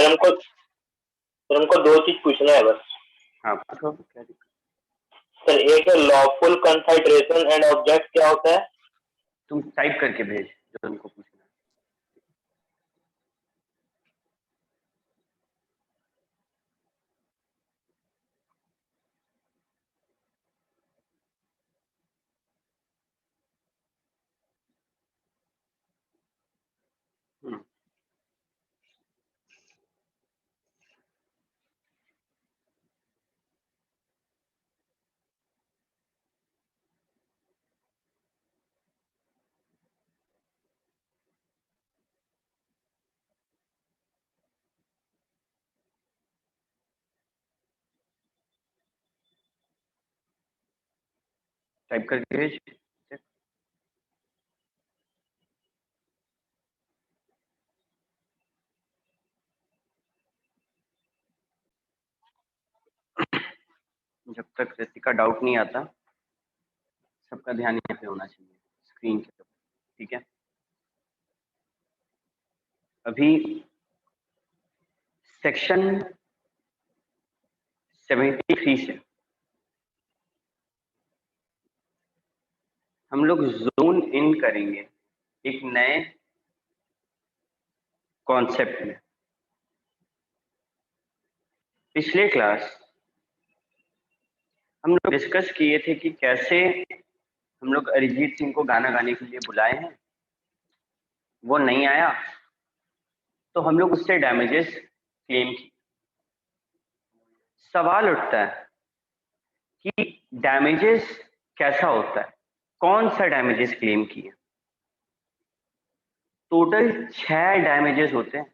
Sir हमको दो चीज पूछना है बस। हाँ पूछो, क्या दिक्कत? सर एक है लॉफुल कंसिडरेशन एंड ऑब्जेक्ट, क्या होता है? तुम टाइप करके भेज जो तुमको पूछना है। टाइप करके भेज। जब तक रितिका डाउट नहीं आता, सबका ध्यान यहाँ पे होना चाहिए स्क्रीन के ऊपर, ठीक है? अभी सेक्शन 73 से हम लोग जोन इन करेंगे एक नए कॉन्सेप्ट में। पिछले क्लास हम लोग डिस्कस किए थे कि कैसे हम लोग अरिजीत सिंह को गाना गाने के लिए बुलाए हैं, वो नहीं आया तो हम लोग उससे डैमेजेस क्लेम किए। सवाल उठता है कि डैमेजेस कैसा होता है, कौन सा डैमेजेस क्लेम किया? टोटल 6 डैमेजेस होते हैं,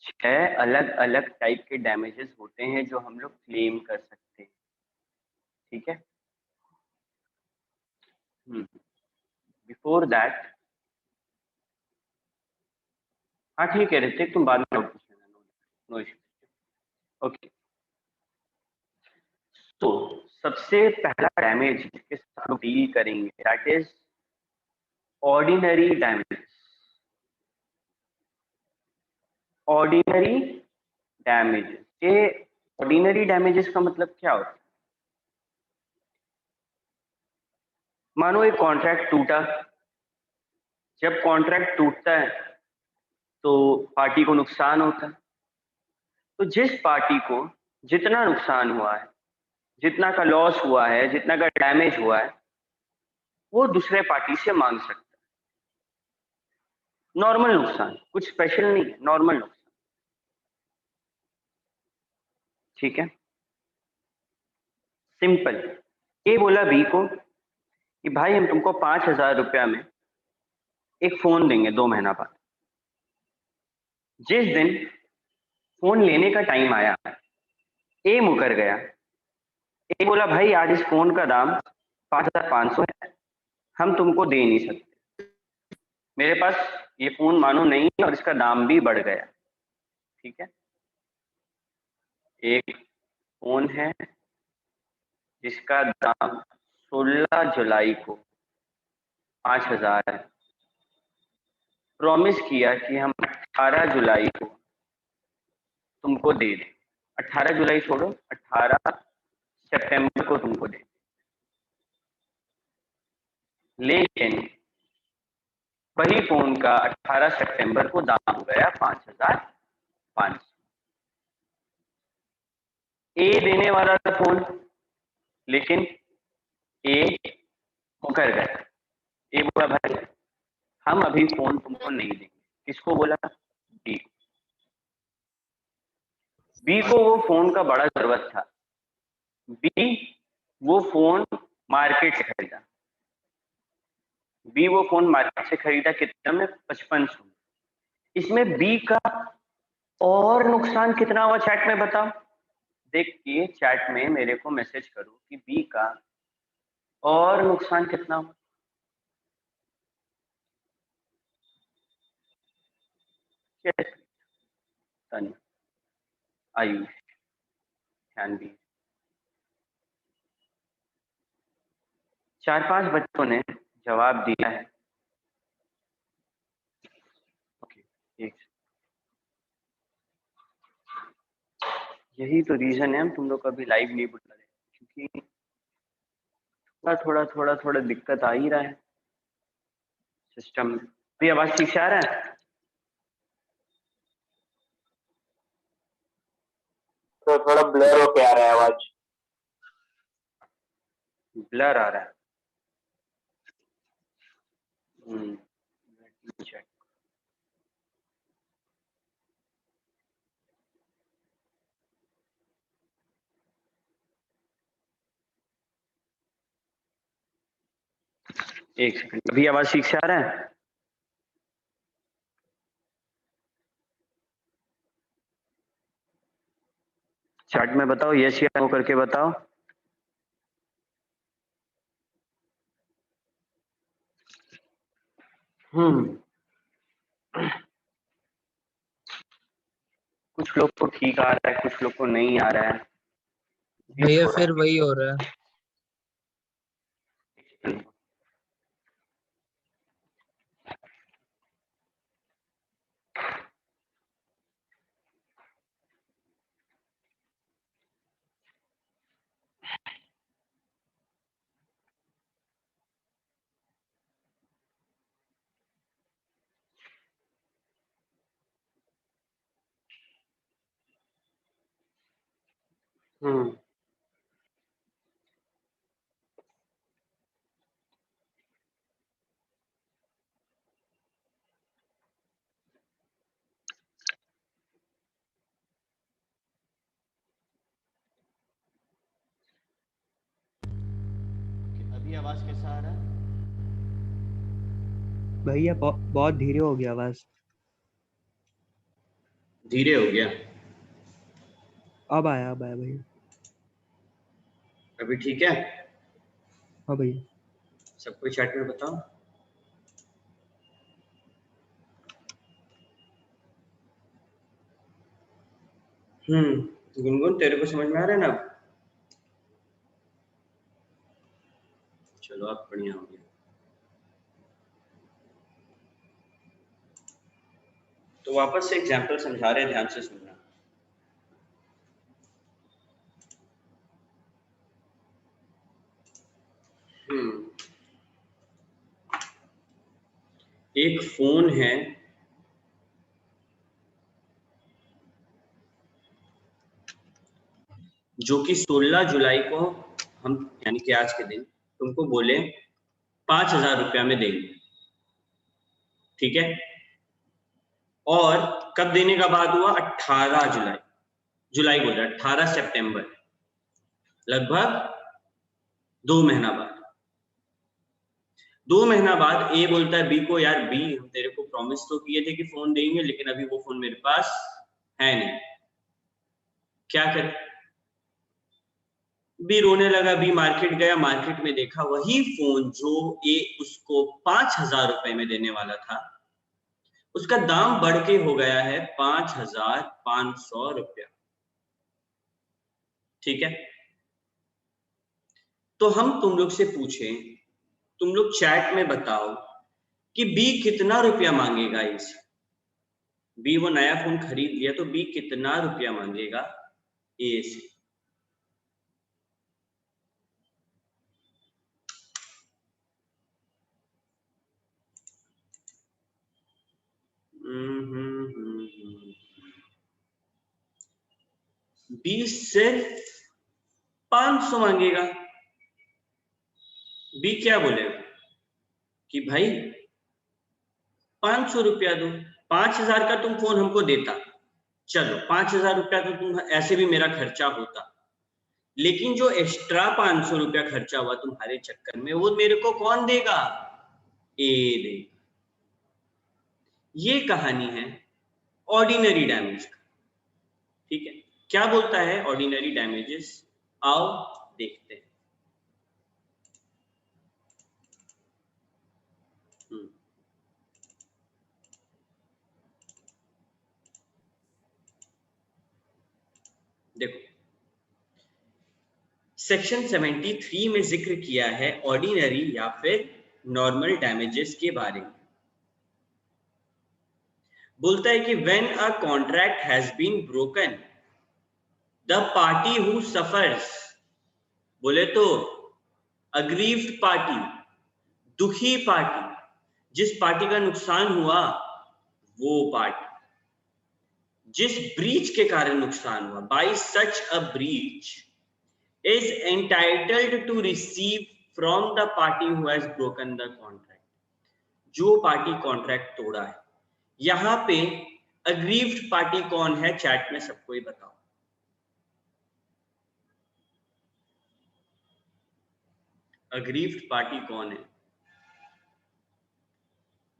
6 अलग अलग टाइप के डैमेजेस होते हैं जो हम लोग क्लेम कर सकते हैं, ठीक है? बिफोर दैट, हाँ ठीक है ऋतिक, तुम बाद में पूछ लेना, नो इश्यू। ओके, तो सबसे पहला डैमेज जिसके साथ हम डील करेंगे that is ordinary damage. Ordinary damages, ये ऑर्डिनरी डैमेजेस का मतलब क्या होता है? मानो एक कॉन्ट्रैक्ट टूटा। जब कॉन्ट्रैक्ट टूटता है तो पार्टी को नुकसान होता है। तो जिस पार्टी को जितना नुकसान हुआ है, जितना का लॉस हुआ है, जितना का डैमेज हुआ है, वो दूसरे पार्टी से मांग सकता है। नॉर्मल नुकसान, कुछ स्पेशल नहीं है, नॉर्मल नुकसान, ठीक है? सिंपल। ए बोला बी को कि भाई हम तुमको 5,000 रुपया में एक फोन देंगे 2 महीना बाद। जिस दिन फोन लेने का टाइम आया, ए मुकर गया। ए बोला भाई आज इस फोन का दाम 5,500 है, हम तुमको दे नहीं सकते, मेरे पास ये फोन मानो नहीं है और इसका दाम भी बढ़ गया, ठीक है? एक फोन है जिसका दाम 16 जुलाई को 5,000 है। प्रॉमिस किया कि हम 18 जुलाई को तुमको दे दें। 18 जुलाई छोड़ो, 18 सितंबर को तुमको दे। लेकिन वही फोन का 18 सितंबर को दाम हो गया 5,500। ए देने वाला था फोन, लेकिन ए मुकर गया। ए बोला भाई हम अभी फोन तुमको नहीं देंगे। किसको बोला? बी। बी को वो फोन का बड़ा जरूरत था। बी वो फोन मार्केट से खरीदा। बी वो फोन मार्केट से खरीदा कितना में? 5500। इसमें बी का और नुकसान कितना हुआ चैट में बताओ। देखिए चैट में मेरे को मैसेज करो कि बी का और नुकसान कितना हुआ। तन, आयुष, जानवी, 4-5 बच्चों ने जवाब दिया है। ओके, एक यही तो रीजन है हम तुम लोग को अभी लाइव नहीं बुला रहे, क्योंकि थोड़ा दिक्कत आ ही रहा है सिस्टम में। अभी आवाज ठीक से आ रहा है? तो थोड़ा ब्लर होके आ रहा है आवाज। ब्लर आ रहा है। check। एक सेकंड, अभी आवाज ठीक से आ रहा है? चैट में बताओ यस या नो करके बताओ। कुछ लोग को ठीक आ रहा है, कुछ लोग को नहीं आ रहा है। भैया फिर वही हो रहा है। अभी आवाज कैसा आ रहा है? भैया बहुत धीरे हो गया आवाज। धीरे हो गया? अब आया भैया। अभी ठीक है? हाँ भैया। सबको चैट में बताओ। गुनगुन तेरे को समझ में आ रहा है ना? चलो अब बढ़िया हो गया। तो वापस से एग्जांपल समझा रहे हैं, ध्यान से सुनना। एक फोन है जो कि 16 जुलाई को हम यानी कि आज के दिन तुमको बोले 5,000 रुपया में देंगे, ठीक है? और कब देने का बात हुआ? 18 जुलाई बोल रहा, 18 सितंबर, लगभग 2 महीना बाद। 2 महीना बाद ए बोलता है बी को, यार बी हम तेरे को प्रॉमिस तो किए थे कि फोन देंगे, लेकिन अभी वो फोन मेरे पास है नहीं, क्या करे? बी रोने लगा। बी मार्केट गया, मार्केट में देखा वही फोन जो ए उसको 5,000 रुपए में देने वाला था, उसका दाम बढ़ के हो गया है 5,500 रुपया, ठीक है? तो हम तुम लोग से पूछें, तुम लोग चैट में बताओ कि बी कितना रुपया मांगेगा इसे? बी वो नया फोन खरीद लिया, तो बी कितना रुपया मांगेगा ए से? बी सिर्फ 500 मांगेगा। बी क्या बोलेगा कि भाई 500 रुपया दो, 5,000 का तुम फोन हमको देता, चलो 5,000 रुपया तो तुम ऐसे भी मेरा खर्चा होता, लेकिन जो एक्स्ट्रा 500 रुपया खर्चा हुआ तुम्हारे चक्कर में, वो मेरे को कौन देगा? ए देगा। ये कहानी है ऑर्डिनरी डैमेज का, ठीक है? क्या बोलता है ऑर्डिनरी डैमेजेस? आओ देखते हैं। देखो, सेक्शन 73 में जिक्र किया है ऑर्डिनरी या फिर नॉर्मल डैमेजेस के बारे में। बोलता है कि when a contract has been broken, the party who suffers, बोले तो अग्रीव्ड पार्टी, दुखी पार्टी, जिस पार्टी का नुकसान हुआ वो पार्टी, जिस ब्रीच के कारण नुकसान हुआ, by such a breach is entitled to receive from the party who has broken the contract, जो पार्टी कॉन्ट्रैक्ट तोड़ा है। यहां पे अग्रीव्ड पार्टी कौन है, चैट में सबको ही बताओ। अग्रीव्ड पार्टी कौन है?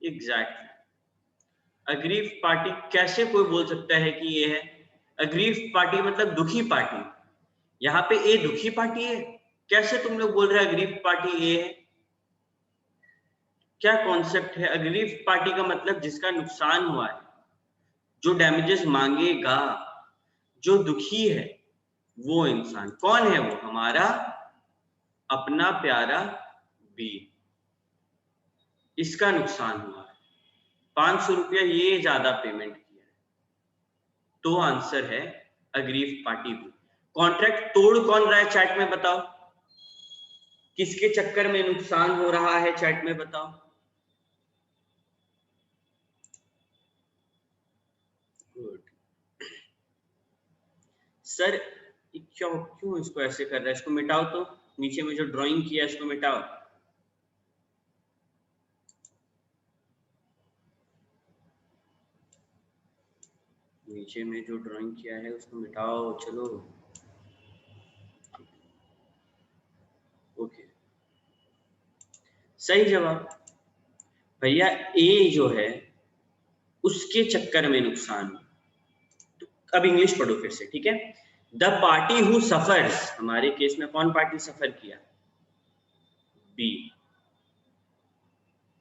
एग्जैक्टली, अग्रीव्ड पार्टी कैसे कोई बोल सकता है कि ये है? अग्रीव्ड पार्टी मतलब दुखी पार्टी। यहाँ पे ए दुखी पार्टी है, कैसे तुम लोग बोल रहे हैं अग्रीव्ड पार्टी ए है? क्या कॉन्सेप्ट है? अग्रीव्ड पार्टी का मतलब जिसका नुकसान हुआ है, जो डैमेजेस मांगेगा, जो दुखी है, वो इंसान कौन है? वो हमारा अपना प्यारा बी, इसका नुकसान हुआ है, 500 रुपया ये ज्यादा पेमेंट किया है, तो आंसर है अग्रीव्ड पार्टी बी। कॉन्ट्रैक्ट तोड़ कौन रहा है, चैट में बताओ। किसके चक्कर में नुकसान हो रहा है, चैट में बताओ। गुड सर, क्यों इसको ऐसे कर रहा है? इसको मिटाओ तो, नीचे में जो ड्राइंग किया है इसको मिटाओ। नीचे में जो ड्राइंग किया है उसको मिटाओ, चलो। ओके, सही जवाब भैया ए जो है उसके चक्कर में नुकसान। तो अब इंग्लिश पढ़ो फिर से, ठीक है। द पार्टी हु सफर्स, हमारे केस में कौन पार्टी सफर किया? बी,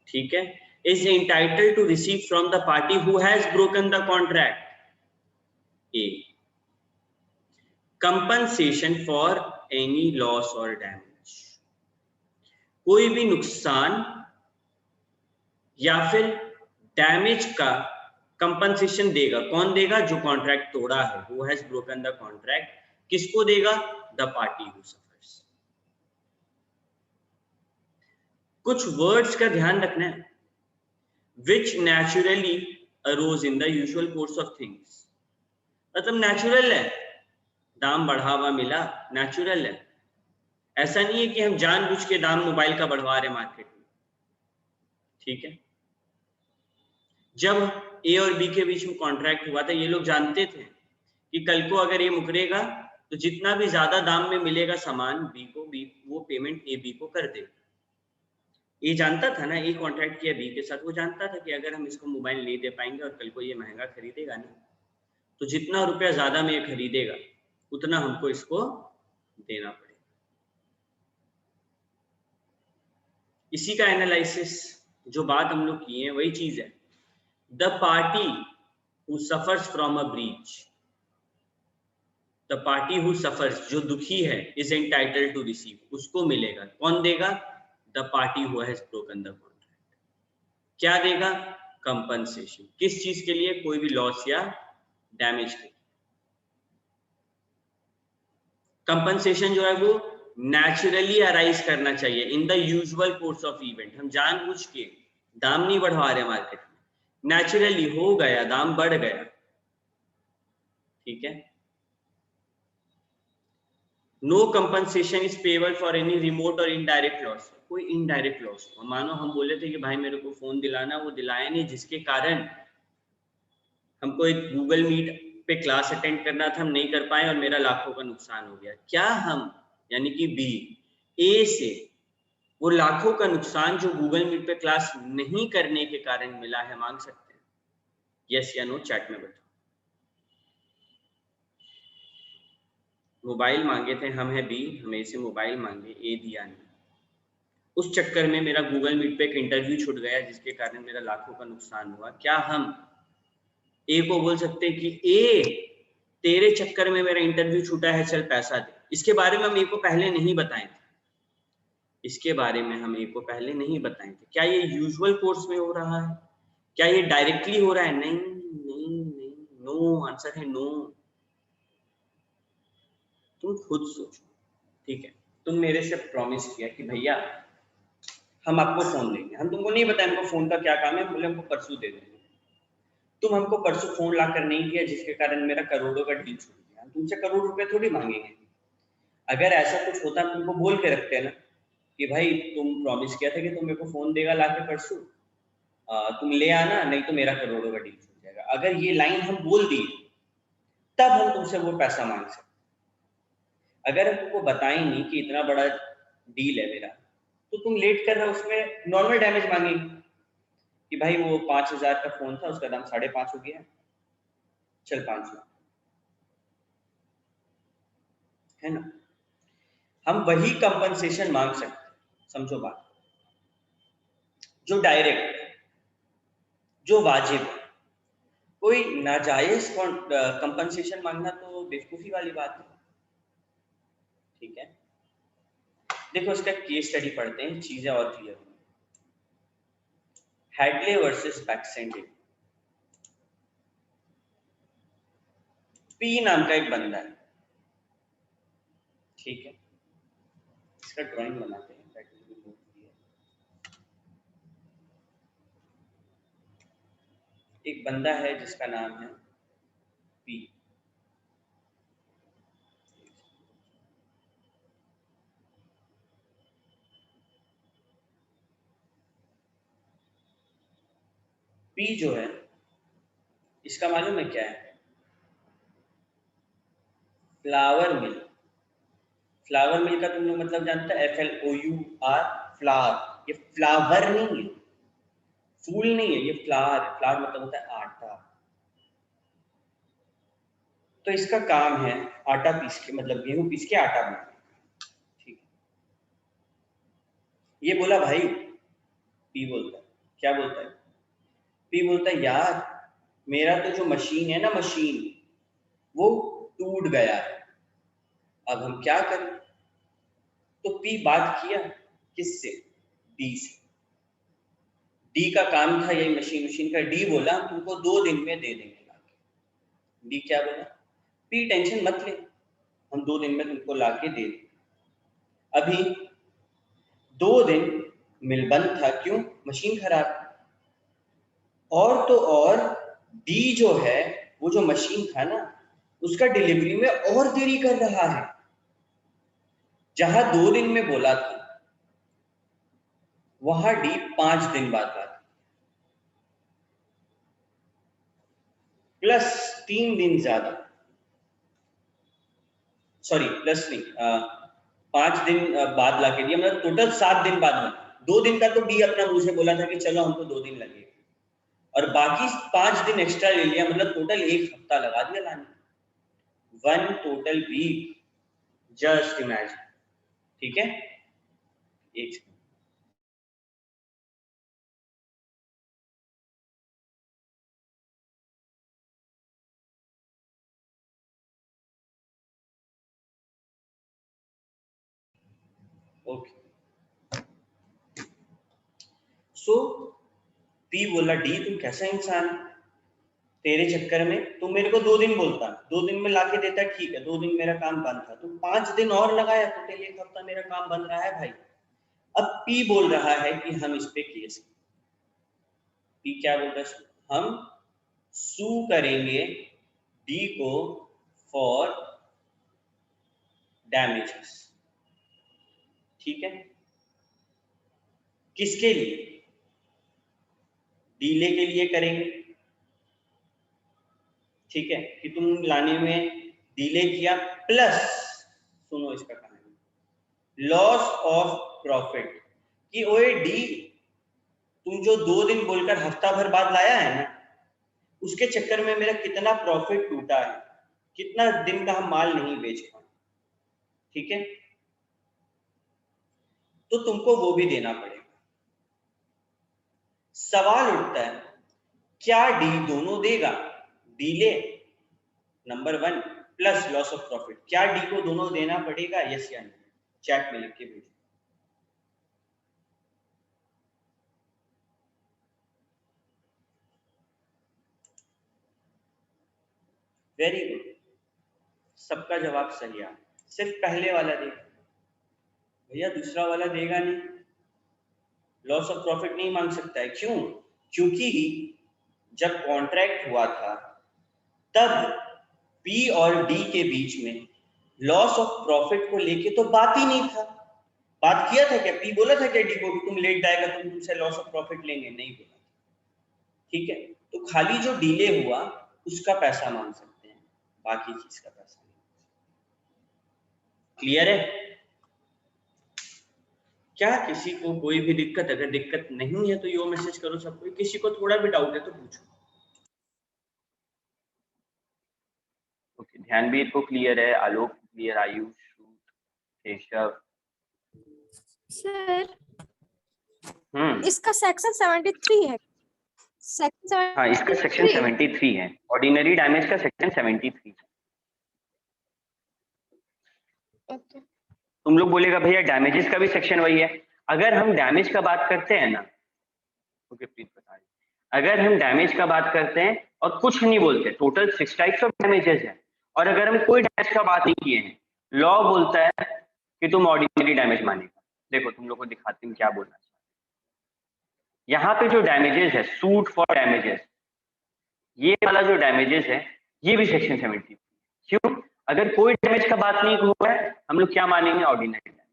ठीक है। Is entitled to receive from the party who has broken the contract, A, compensation for any loss और डैमेज, कोई भी नुकसान या फिर डैमेज का कंपनसेशन देगा। कौन देगा? जो कॉन्ट्रैक्ट तोड़ा है, who has broken the contract. किसको देगा? The party who suffers. कुछ वर्ड्स का ध्यान रखना है। Which naturally arose in the usual course of things, मतलब नेचुरल है, दाम बढ़ावा मिला, नेचुरल है। ऐसा नहीं है कि हम जानबूझ के दाम मोबाइल का बढ़वा रहे मार्केट में, ठीक है। जब ए और बी के बीच में कॉन्ट्रैक्ट हुआ था, ये लोग जानते थे कि कल को अगर ये मुकरेगा तो जितना भी ज्यादा दाम में मिलेगा सामान बी को, बी वो पेमेंट ए बी को कर देगा। ये जानता था ना, ए कॉन्ट्रैक्ट किया बी के साथ, वो जानता था कि अगर हम इसको मोबाइल नहीं दे पाएंगे और कल को ये महंगा खरीदेगा ना, तो जितना रुपया ज्यादा में ये खरीदेगा उतना हमको इसको देना पड़ेगा। इसी का एनालिसिस, जो बात हम लोग किए हैं वही चीज है। The party who suffers from a breach, the party who suffers, जो दुखी है, इज एंटाइटल्ड टू रिसीव, उसको मिलेगा। कौन देगा? The party who has broken the contract. क्या देगा? कंपनसेशन। किस चीज के लिए? कोई भी लॉस या डैमेज के लिए। कंपनसेशन जो है वो नेचुरली अराइज करना चाहिए इन the usual course of event. हम जानबूझ के दाम नहीं बढ़वा रहे मार्केट में, नेचुरली हो गया, दाम बढ़ गया, ठीक है। No compensation is payable for any remote और इनडायरेक्ट लॉस, कोई इनडायरेक्ट लॉस। मानो हम बोले थे कि भाई मेरे को फोन दिलाना, वो दिलाया नहीं, जिसके कारण हमको एक गूगल मीट पे क्लास अटेंड करना था, हम नहीं कर पाए और मेरा लाखों का नुकसान हो गया। क्या हम, यानी कि बी, ए से वो लाखों का नुकसान जो गूगल मीट पे क्लास नहीं करने के कारण मिला है मांग सकते हैं? यस या नो, चैट में बताओ। मोबाइल मांगे थे, हम है बी, हमें से मोबाइल मांगे, ए दिया नहीं, उस चक्कर में मेरा गूगल मीट पे एक इंटरव्यू छूट गया जिसके कारण मेरा लाखों का नुकसान हुआ। क्या हम ए को बोल सकते हैं कि ए तेरे चक्कर में मेरा इंटरव्यू छूटा है, चल पैसा दे? इसके बारे में हम ए को पहले नहीं बताए थे, इसके बारे में हम ए को पहले नहीं बताए थे। क्या ये यूजुअल कोर्स में हो रहा है? क्या ये डायरेक्टली हो रहा है? नहीं नहीं नहीं, नो, आंसर है नो। तुम खुद सोचो, ठीक है, तुम मेरे से प्रॉमिस किया कि भैया हम आपको फोन देंगे, हम तुमको नहीं बताया हमको फोन का क्या काम है, बोले हमको परसों दे देंगे। तुम हमको परसों फोन ला कर नहीं दिया, जिसके कारण मेरा करोड़ों का डील छूट गया। हम तुमसे करोड़ रुपए थोड़ी मांगेंगे। अगर ऐसा कुछ होता तुमको बोल के रखते हैं ना कि भाई तुम प्रॉमिस किया था कि तुम मेरे को फोन देगा ला के परसों, तुम ले आना, नहीं तो मेरा करोड़ों का डील छूट जाएगा। अगर ये लाइन हम बोल दिए तब हम तुमसे वो पैसा मांग सकते। अगर हम तुमको बताएं नहीं कि इतना बड़ा डील है मेरा, तो तुम लेट कर रहे हो, उसमें नॉर्मल डैमेज मांगेंगे कि भाई वो 5,000 का फोन था, उसका दाम 5.5 हो गया, चल 5 लाख, है ना। हम वही कंपनसेशन मांग सकते, समझो बात, जो डायरेक्ट, जो वाजिब है। कोई नाजायज कंपनसेशन मांगना तो बेवकूफी वाली बात है, ठीक है। देखो इसका केस स्टडी पढ़ते हैं, चीजें और क्लियर होंगी। Hadley versus बैक्सेंडे। पी नाम का एक बंदा है, ठीक है, इसका ड्राइंग बनाते हैं। एक बंदा है जिसका नाम है पी। पी जो है, इसका मालूम है क्या है? फ्लावर मिल। फ्लावर मिल का तुम लोग मतलब जानते हैं, FLOUR, फ्लावर। ये फ्लावर नहीं है, फूल नहीं है, ये फ्लावर है। फ्लावर मतलब होता है आटा। तो इसका काम है आटा पीस के, मतलब गेहूं पीस के आटा बनाना, ठीक है। ये बोला भाई, पी बोलता है, क्या बोलता है? पी बोलता है यार मेरा तो जो मशीन है ना, मशीन वो टूट गया है, अब हम क्या करें? तो पी बात किया किससे? डी से। डी का काम था यही मशीन का। डी बोला हम तुमको 2 दिन में दे देंगे लाके। डी क्या बोला? पी टेंशन मत ले, हम 2 दिन में तुमको लाके दे देंगे। अभी 2 दिन मिल बंद था, क्यों? मशीन खराब। और तो और डी जो है, वो जो मशीन था ना, उसका डिलीवरी में और देरी कर रहा है। जहां 2 दिन में बोला था, वहां डी 5 दिन बाद बात, प्लस 3 दिन ज्यादा, सॉरी प्लस नहीं, 5 दिन बाद लाके दिया, मतलब टोटल 7 दिन बाद में। 2 दिन का तो डी अपना मुंह से बोला था कि चलो हमको 2 दिन लगेगा, और बाकी 5 दिन एक्स्ट्रा ले लिया, मतलब टोटल 1 हफ्ता लगा दिया लाने। 1 टोटल वीक, जस्ट इमेजिन, ठीक है। एक ओके, सो पी बोला डी तुम कैसा इंसान है, तेरे चक्कर में तुम मेरे को 2 दिन बोलता, 2 दिन में लाके देता, ठीक है, 2 दिन मेरा काम बंद था, तो 5 दिन और लगाया, टोटल 1 हफ्ता मेरा काम बंद रहा है भाई। अब पी बोल रहा है कि हम इस पे केस, पी क्या बोल रहा है? हम सू करेंगे डी को फॉर डैमेजेस, ठीक है। किसके लिए? डीले के लिए करेंगे, ठीक है, कि तुम लाने में डिले किया, प्लस सुनो इसका कहानी, लॉस ऑफ प्रॉफिट, कि ओए डी तुम जो 2 दिन बोलकर हफ्ता भर बाद लाया है ना, उसके चक्कर में मेरा कितना प्रॉफिट टूटा है, कितना दिन का हम माल नहीं बेच पाए, ठीक है, तो तुमको वो भी देना पड़ेगा। सवाल उठता है क्या डी दोनों देगा? Delay number 1 plus loss of profit, क्या डी को दोनों देना पड़ेगा? यस या नहीं? चैट में लिख के भेजो। वेरी गुड, सबका जवाब सही है। सिर्फ पहले वाला देगा भैया, दूसरा वाला देगा नहीं, लॉस ऑफ प्रॉफिट नहीं मांग सकता है। क्यों? क्योंकि जब कॉन्ट्रैक्ट हुआ था तब पी और डी के बीच में लॉस ऑफ प्रॉफिट को लेके तो बात ही नहीं था। बात किया था क्या? पी बोला था क्या डी को तुम लेट आएगा तुम तुमसे लॉस ऑफ प्रॉफिट लेंगे? नहीं बोला था। ठीक है, तो खाली जो डिले हुआ उसका पैसा मांग सकते हैं, बाकी चीज का पैसा नहीं। क्लियर है? क्या किसी को कोई भी दिक्कत? अगर दिक्कत नहीं है तो यो मैसेज करो सबको, किसी को थोड़ा भी डाउट है तो पूछो। ओके, ध्यानवीर को क्लियर है, आलोक क्लियर, आयुष, केशव। सर इसका सेक्शन 73 है। सेक्शन हाँ, इसका सेक्शन 73 है, ऑर्डिनरी डैमेज का सेक्शन 73 है। ओके, तुम लोग बोलेगा भैया डैमेजेस का भी सेक्शन वही है। अगर हम डैमेज का बात करते हैं ना, ओके प्लीज बता, अगर हम डैमेज का बात करते हैं और कुछ नहीं बोलते, टोटल 6 टाइप्स ऑफ डैमेजेस है, और अगर हम कोई डैमेज का बात नहीं किए हैं, लॉ बोलता है कि तुम ऑर्डिनरी डैमेज मानेगा। देखो तुम लोग को दिखाती हूँ क्या बोलना चाहिए। यहाँ पे जो डैमेजेस है, सूट फॉर डैमेजेस, ये वाला जो डैमेजेस है ये भी सेक्शन 73। क्यों? अगर कोई डैमेज का बात नहीं हुआ है, हम लोग क्या मानेंगे? Ordinary damage.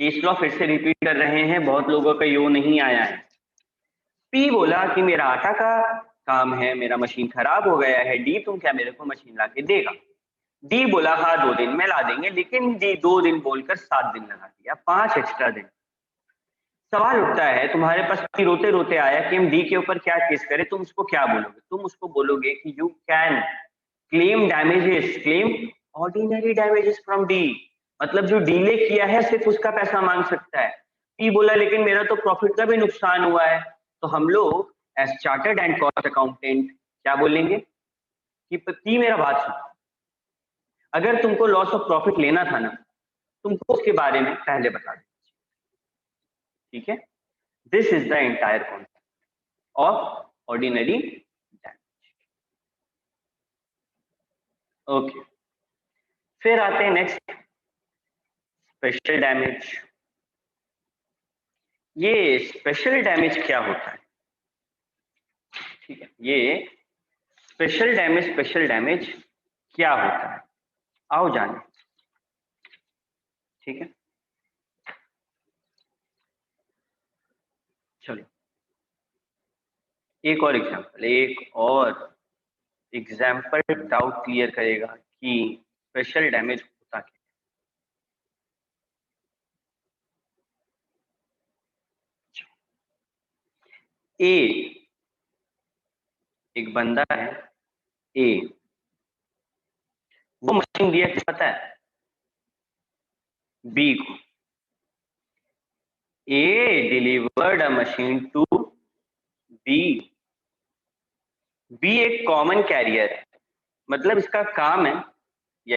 केस लॉ फिर से रिपीट कर रहे हैं, बहुत लोगों का यो नहीं आया है। पी बोला कि मेरा आटा का काम है, मेरा मशीन खराब हो गया है, डी तुम क्या मेरे को मशीन ला के देगा? डी बोला हाँ 2 दिन में ला देंगे, लेकिन डी 2 दिन बोलकर 7 दिन लगा दिया, 5 एक्स्ट्रा दिन। सवाल उठता है, तुम्हारे पास रोते रोते आया कि हम डी के ऊपर क्या केस करें, तुम उसको क्या बोलोगे? तुम उसको बोलोगे कि you can claim damages, claim ordinary damages from D, मतलब जो डीले किया है सिर्फ उसका पैसा मांग सकता है। पी बोला लेकिन मेरा तो प्रॉफिट का भी नुकसान हुआ है, तो हम लोग as chartered and cost accountant क्या बोलेंगे कि पी मेरा बात सुन, अगर तुमको लॉस ऑफ प्रॉफिट लेना था ना, तुमको उसके बारे में पहले बता दें। ठीक है, this is the entire concept of ordinary damage. Okay, फिर आते हैं नेक्स्ट, स्पेशल डैमेज। ये स्पेशल डैमेज क्या होता है? ठीक है, ये स्पेशल डैमेज क्या होता है, आओ जाने। ठीक है, चलो एक और एग्जाम्पल डाउट क्लियर करेगा कि स्पेशल डैमेज होता क्या। ए, एक बंदा है ए, वो मशीन दिया क्या पता है? बी को। A delivered a machine to B. B एक कॉमन कैरियर है, मतलब इसका काम है ये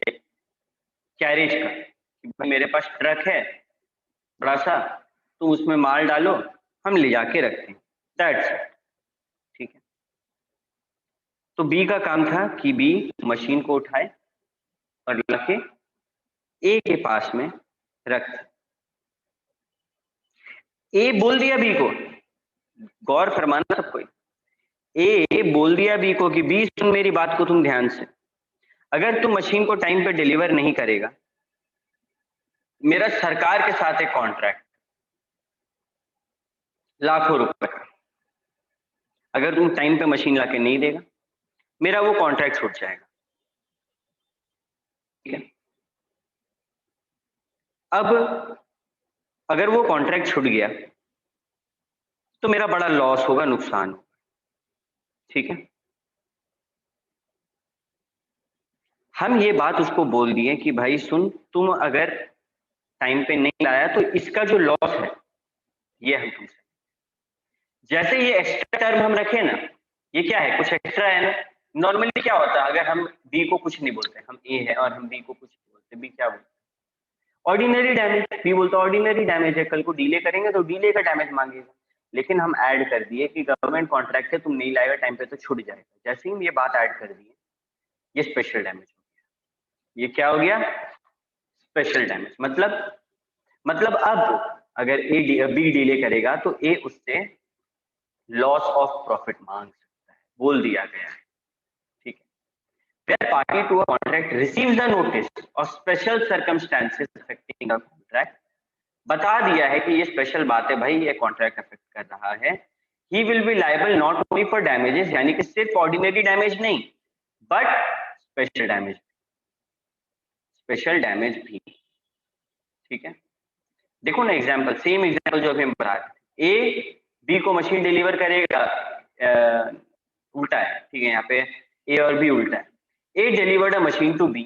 कैरेज का, कि मेरे पास ट्रक है बड़ा सा, तो उसमें माल डालो, हम ले जाके रखते हैं, दैट्स इट। ठीक है, तो बी का काम था कि बी मशीन को उठाए और लाके ए के पास में रख। ए बोल दिया बी को, गौर फरमाना सब कोई, ए बोल दिया बी को कि बी सुन मेरी बात को तुम ध्यान से, अगर तुम मशीन को टाइम पे डिलीवर नहीं करेगा, मेरा सरकार के साथ एक कॉन्ट्रैक्ट लाखों रुपए का, अगर तुम टाइम पे मशीन लाके नहीं देगा, मेरा वो कॉन्ट्रैक्ट छूट जाएगा। ठीक है, अब अगर वो कॉन्ट्रैक्ट छूट गया तो मेरा बड़ा लॉस होगा, नुकसान होगा। ठीक है, हम ये बात उसको बोल दिए कि भाई सुन, तुम अगर टाइम पे नहीं लाया तो इसका जो लॉस है ये हम तुमसे, जैसे ये एक्स्ट्रा टर्म हम रखे ना, ये क्या है, कुछ एक्स्ट्रा है ना। नॉर्मली क्या होता है, अगर हम बी को कुछ नहीं बोलते, हम ए है और हम बी को कुछ नहीं बोलते, बी क्या बोलते? Ordinary damage. बी बोलता ऑर्डिनरी डैमेज है, कल को डीले करेंगे तो डीले का डैमेज मांगेगा, लेकिन हम ऐड कर दिए कि गवर्नमेंट कॉन्ट्रैक्ट है, तुम नहीं लाएगा टाइम पे तो छूट जाएगा। जैसे ही हम ये बात ऐड कर दिए, ये स्पेशल डैमेज हो गया। ये क्या हो गया? Special damage. मतलब अब अगर बी डिले करेगा तो ए उससे लॉस ऑफ प्रॉफिट मांग सकता है, बोल दिया गया है, ठीक है। Where party to a contract receives the notice of special circumstances affecting the contract, बता दिया है कि ये स्पेशल बात है भाई, ये कॉन्ट्रैक्ट अफेक्ट कर रहा है, he will be liable not only for damages, यानी कि सिर्फ ऑर्डिनरी डैमेज नहीं बट स्पेशल डैमेज भी, ठीक है। देखो ना एग्जांपल, सेम एग्जांपल जो अभी हम बता रहे थे, ए बी को मशीन डिलीवर करेगा, उल्टा है, ठीक है, यहाँ पे ए और बी उल्टा है। A delivered a machine to B,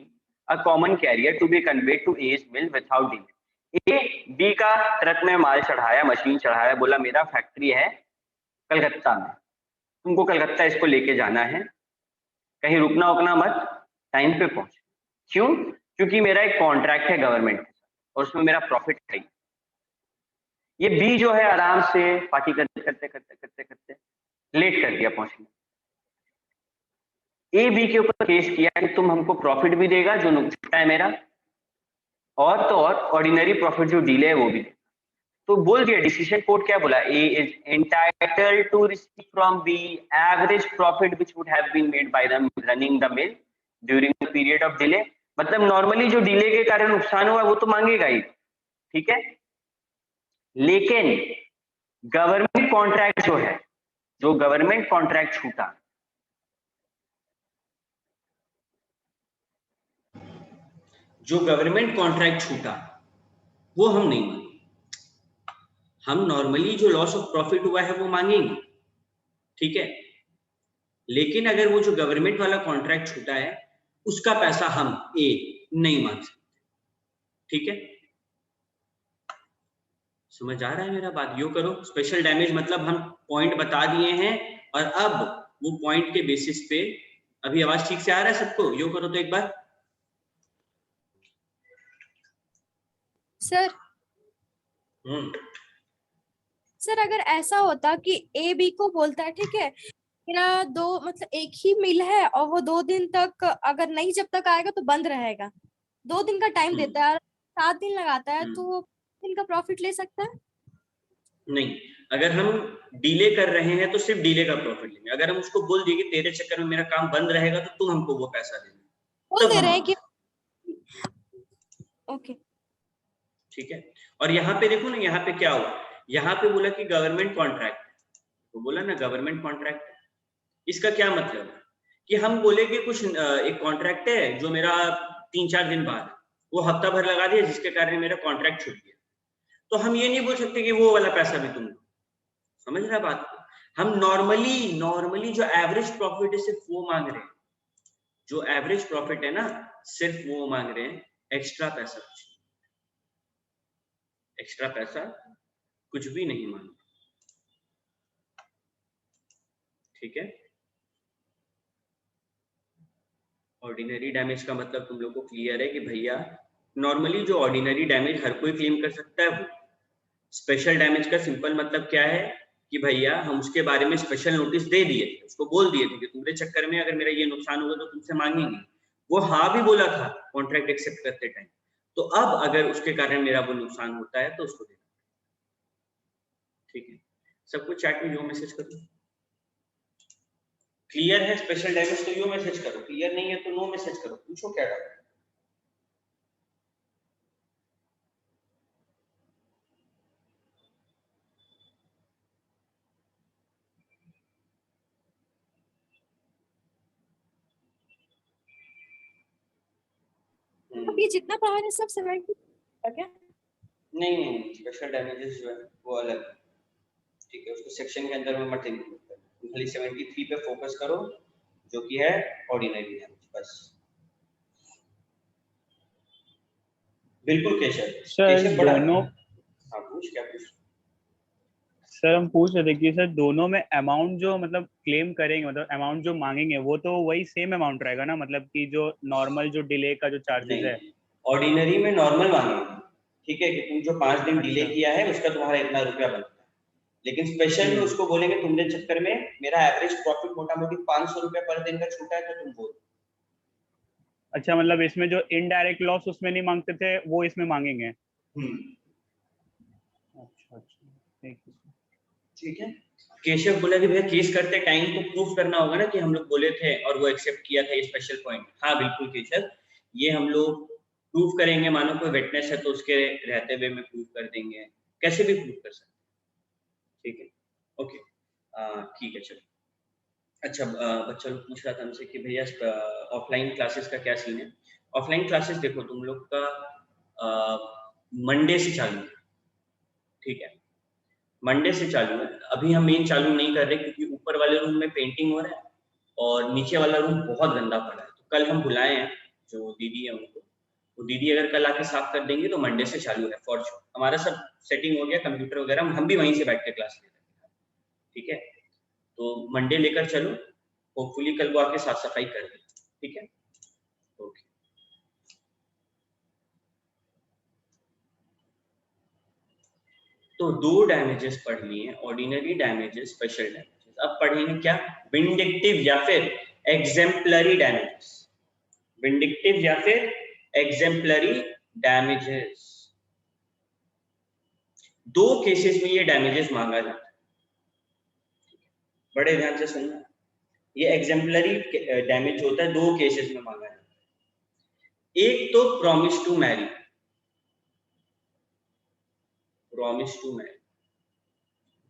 a common carrier to be conveyed to A's mill without delay. A B का ट्रक में माल चढ़ाया, मशीन चढ़ाया, बोला मेरा फैक्ट्री है कलकत्ता में, तुमको कलकत्ता इसको लेके जाना है, कहीं रुकना उकना मत, टाइम पे पहुंच। क्यों? क्योंकि मेरा एक कॉन्ट्रैक्ट है गवर्नमेंट के साथ और उसमें मेरा प्रॉफिट है। ये बी जो है आराम से पार्टी करते करते करते करते करते लेट कर दिया पहुंचने। ए बी के ऊपर केस किया कि तुम हमको प्रॉफिट भी देगा जो नुकसान है मेरा, और तो और ऑर्डिनरी प्रॉफिट जो डिले है वो भी। तो बोल दिया, डिसीजन कोर्ट क्या बोला, A is entitled to receive from B average profit which would have been made by the running the mill during the period of delay. मतलब नॉर्मली जो डिले के कारण नुकसान हुआ वो तो मांगेगा ही, ठीक है। लेकिन गवर्नमेंट कॉन्ट्रैक्ट जो है, जो गवर्नमेंट कॉन्ट्रैक्ट छूटा, जो गवर्नमेंट कॉन्ट्रैक्ट छूटा वो हम नहीं मांगेंगे। हम नॉर्मली जो लॉस ऑफ प्रॉफिट हुआ है वो मांगेंगे, ठीक है। लेकिन अगर वो जो गवर्नमेंट वाला कॉन्ट्रैक्ट छूटा है उसका पैसा हम ए नहीं मांग सकते, ठीक है। समझ आ रहा है मेरा बात? यो करो, स्पेशल डैमेज मतलब हम पॉइंट बता दिए हैं और अब वो पॉइंट के बेसिस पे, अभी आवाज ठीक से आ रहा है सबको? यो करो तो एक बार सर। सर अगर ऐसा होता कि ए बी को बोलता है ठीक है मेरा दो मतलब एक ही मिल है और वो 2 दिन तक अगर नहीं जब तक आएगा तो बंद रहेगा, 2 दिन का टाइम देता है, 7 दिन लगाता है तो वो दिन का प्रॉफिट ले सकता है? नहीं, अगर हम डीले कर रहे हैं तो सिर्फ डीले का प्रॉफिट लेंगे। अगर हम उसको बोल दिए कि तेरे चक्कर में मेरा काम बंद रहेगा तो तुम हमको वो पैसा देना, बोल दे रहे हैं कि ओके, ठीक है। और यहाँ पे देखो ना, यहाँ पे क्या हुआ, यहाँ पे बोला कि गवर्नमेंट कॉन्ट्रैक्ट, तो बोला ना गवर्नमेंट कॉन्ट्रैक्ट। इसका क्या मतलब है कि हम बोले कि कुछ एक कॉन्ट्रैक्ट है जो मेरा 3-4 दिन बाद, वो हफ्ता भर लगा दिया जिसके कारण मेरा कॉन्ट्रैक्ट छूट गया, तो हम ये नहीं बोल सकते कि वो वाला पैसा भी तुम, समझ रहा बात को? हम नॉर्मली जो एवरेज प्रॉफिट है सिर्फ वो मांग रहे हैं, जो एवरेज प्रॉफिट है ना सिर्फ वो मांग रहे हैं, एक्स्ट्रा पैसा कुछ भी नहीं मांग, ठीक है। ऑर्डिनरी डैमेज का मतलब तुम लोग को क्लियर है कि भैया नॉर्मली जो ऑर्डिनरी डैमेज हर कोई क्लेम कर सकता है, वो स्पेशल डैमेज का सिंपल मतलब क्या है कि भैया हम उसके बारे में स्पेशल नोटिस दे दिए थे, उसको बोल दिए थे कि तुम्हारे चक्कर में अगर मेरा ये नुकसान होगा तो तुमसे मांगेंगे, वो हाँ भी बोला था कॉन्ट्रैक्ट एक्सेप्ट करते टाइम, तो अब अगर उसके कारण मेरा वो नुकसान होता है तो उसको देना, ठीक है। सबको चैट में यो मैसेज करो, क्लियर है स्पेशल डैमेज तो यो मैसेज करो, क्लियर नहीं है तो नो मैसेज करो, पूछो क्या डाउट है। अब ये जितना पढ़ा है सब 70 क्या? नहीं, स्पेशल डैमेजेस जो है वो अलग है, ठीक है, उसको सेक्शन के अंदर में मत इंक्लूड करो, खाली 73 पे फोकस करो जो कि है ऑर्डिनरी डैमेज, बस। बिल्कुल केशव सर दोनों, हाँ पूछ, क्या पूछ? सर हम पूछ रहे थे कि सर दोनों में अमाउंट जो मतलब क्लेम करेंगे, मतलब अमाउंट जो मांगेंगे वो तो वही सेम अमाउंट रहेगा ना, मतलब कि जो नॉर्मल जो डिले का जो चार्जेस है, ऑर्डिनरी में नॉर्मल मांगेंगे, ठीक है, कि तुम जो 5 दिन डिले किया है उसका तुम्हारा इतना रुपया बनता है, लेकिन स्पेशल में उसको बोलेंगे तुमने चक्कर में मेरा एवरेज प्रॉफिट मोटा मोटी 500 रुपया पर दिन का छूटा है तो तुम बोलो, अच्छा, मतलब इसमें जो इनडायरेक्ट लॉस उसमें नहीं मांगते थे वो इसमें मांगेंगे। अच्छा, ठीक है। ठीक है। केशव बोला कि भैया केस करते टाइम को प्रूफ करना होगा ना कि हम लोग बोले थे और वो एक्सेप्ट किया था, ये स्पेशल पॉइंट। हाँ बिल्कुल केशव, ये हम लोग प्रूफ करेंगे। मानो कोई विटनेस है तो उसके रहते हुए में प्रूफ कर देंगे, कैसे भी प्रूफ कर सकते हैं। ठीक है, ओके, ठीक है, चलो। अच्छा, बच्चा लोग पूछ रहा था हमसे कि भैया ऑफलाइन क्लासेस का क्या सीन है। ऑफलाइन क्लासेस देखो तुम लोग का मंडे से चालू है, ठीक है, मंडे से चालू है। अभी हम मेन चालू नहीं कर रहे क्योंकि ऊपर वाले रूम में पेंटिंग हो रहा है और नीचे वाला रूम बहुत गंदा पड़ा है। तो कल हम बुलाए हैं जो दीदी है उनको, वो दीदी अगर कल आके साफ कर देंगे तो मंडे से चालू है फॉर श्योर। हमारा सब सेटिंग हो गया, कंप्यूटर वगैरह, हम भी वहीं से बैठ के क्लास ले रहे हैं। ठीक है, तो मंडे लेकर चलो, होपफुली कल वो आके साफ सफाई कर दे। ठीक है, ओके। तो दो डैमेजेस पढ़ लिए, ऑर्डिनरी डैमेजेस, स्पेशल डैमेजेस। अब पढ़ेंगे क्या, विंडिक्टिव या फिर एग्जेम्पलरी डैमेजेस। विंडिक्टिव या फिर एग्जेम्पलरी डैमेजेस, दो केसेस में ये डैमेजेस मांगा जाता है। बड़े ध्यान से सुनना, ये एग्जेम्पलरी डैमेज होता है, दो केसेस में मांगा जाता है। एक तो promise to marry, promise to marry.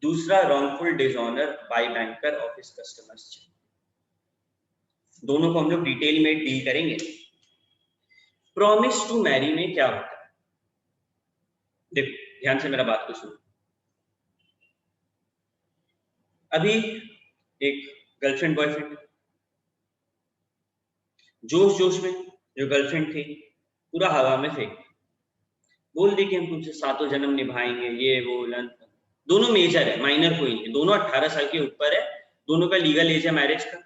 दूसरा wrongful dishonour by banker of his customers. दोनों को हम लोग डिटेल में डील करेंगे। प्रॉमिस टू मैरी में क्या होता है, देखो ध्यान से मेरा बात को सुनो। अभी एक गर्लफ्रेंड बॉयफ्रेंड, जोश जोश में जो गर्लफ्रेंड थी पूरा हवा में फेंक, बोल दी कि हम तुमसे सातों जन्म निभाएंगे, ये वो लन। दोनों मेजर है, माइनर कोई नहीं, दोनों 18 साल के ऊपर है, दोनों का लीगल एज है मैरिज का।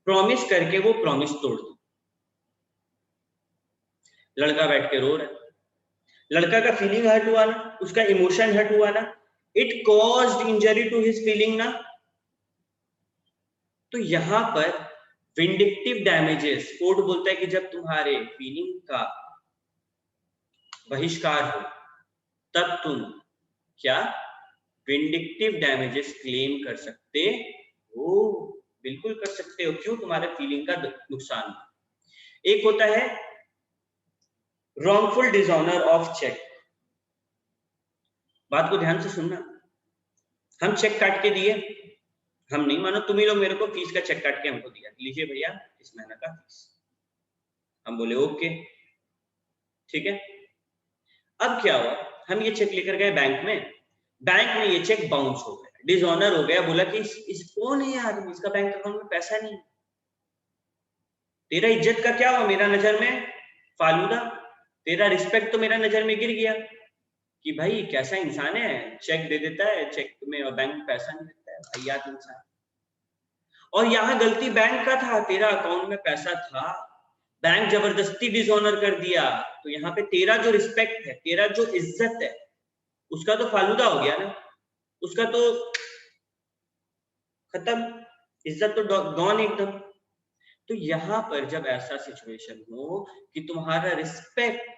प्रॉमिस करके वो प्रॉमिस तोड़ दी। लड़का बैठ के रो रहा है, लड़का का फीलिंग हर्ट हुआ ना, उसका इमोशन हर्ट हुआ ना, it caused injury to his feeling ना। तो यहां पर विंडिक्टिव डैमेजेस, कोर्ट बोलता है कि जब तुम्हारे फीलिंग का बहिष्कार हो तब तुम क्या विंडिक्टिव डैमेजेस क्लेम कर सकते हो। बिल्कुल कर सकते हो। क्यों, तुम्हारे फीलिंग का नुकसान हो। एक होता है wrongful dishonor of check। बात को ध्यान से सुनना, हम चेक काट के दिए, हम नहीं, मानो तुम ही लोग मेरे को फीस का चेक काट के हमको दिया, लीजिए भैया इस महीने का फीस। हम बोले ओके ठीक है। अब क्या हुआ, हम ये चेक लेकर गए बैंक में ये चेक बाउंस हो गया, डिसऑनर हो गया। बोला कि इस कौन है आदमी, इसका बैंक अकाउंट में पैसा नहीं। तेरा इज्जत का क्या हुआ मेरा नजर में फालूदा, तेरा रिस्पेक्ट तो मेरा नजर में गिर गया कि भाई कैसा इंसान है, चेक दे देता है, चेक में और बैंक में पैसा नहीं देता है, भैया इंसान। और यहाँ गलती बैंक का था, तेरा अकाउंट में पैसा था, बैंक जबरदस्ती डिसऑनर कर दिया। तो यहाँ पे तेरा जो रिस्पेक्ट है, तेरा जो इज्जत है, उसका तो फालूदा हो गया ना, उसका तो खत्म, इज्जत तो गॉन एकदम। तो यहाँ पर जब ऐसा सिचुएशन हो कि तुम्हारा रिस्पेक्ट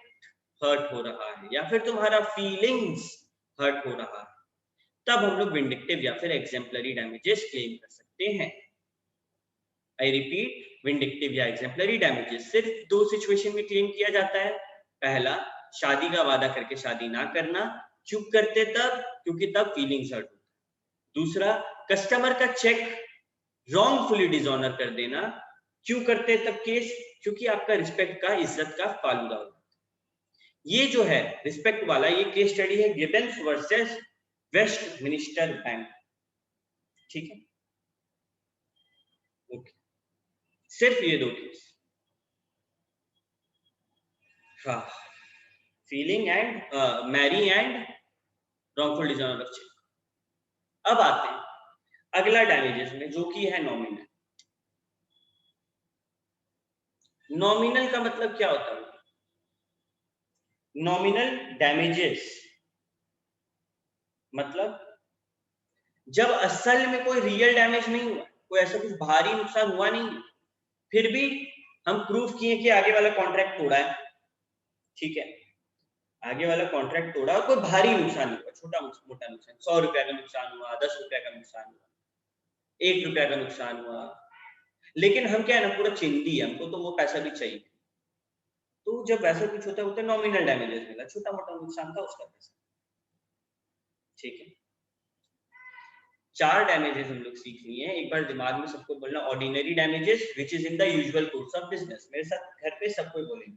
हर्ट हो रहा है या फिर तुम्हारा फीलिंग्स हर्ट हो रहा है, तब हम लोग विंडिक्टिव या फिर एग्जेम्पलरी डैमेजेस क्लेम कर सकते हैं। आई रिपीट, विंडिक्टिव या एग्जेम्पलरी डैमेजेस सिर्फ दो सिचुएशन में क्लेम किया जाता है। पहला, शादी का वादा करके शादी ना करना, चुप करते तब क्योंकि तब फीलिंग्स हर्ट होता। दूसरा, कस्टमर का चेक रॉन्गफुली डिसऑनर कर देना, क्यों करते तब केस, क्योंकि आपका रिस्पेक्ट का, इज्जत का फालूदा होता। ये जो है रिस्पेक्ट वाला, ये केस स्टडी है गिबन्स वर्सेस वेस्टमिनिस्टर बैंक। ठीक है, ओके, सिर्फ ये दो केस, हाँ, feeling and Mary and wrongful dishonour of cheque. अब आते हैं अगला डैमेजेस में, जो कि है नॉमिनल। नॉमिनल का मतलब क्या होता है, नॉमिनल डैमेजेस मतलब जब असल में कोई रियल डैमेज नहीं हुआ, कोई ऐसा कुछ भारी नुकसान हुआ नहीं, फिर भी हम प्रूफ किए कि आगे वाला कॉन्ट्रैक्ट तोड़ा है, ठीक है, आगे वाला कॉन्ट्रैक्ट तोड़ा और कोई भारी नुकसान नहीं हुआ, छोटा मोटा नुकसान, 100 रुपए का नुकसान हुआ, 10 रुपए का नुकसान हुआ, 1 रुपया का नुकसान हुआ, लेकिन हम क्या है ना, पूरा चिंदी है, हमको तो वो पैसा भी चाहिए। तो जब वैसा कुछ होता है वो नॉमिनल डैमेजेस मिला, छोटा मोटा नुकसान था उसका पैसा, ठीक है। 4 डैमेजेस हम लोग सीख लिए हैं, एक बार दिमाग में सबको बोलना, ordinary damages which is in the usual course of business. मेरे साथ घर पे सबको बोलेंगे।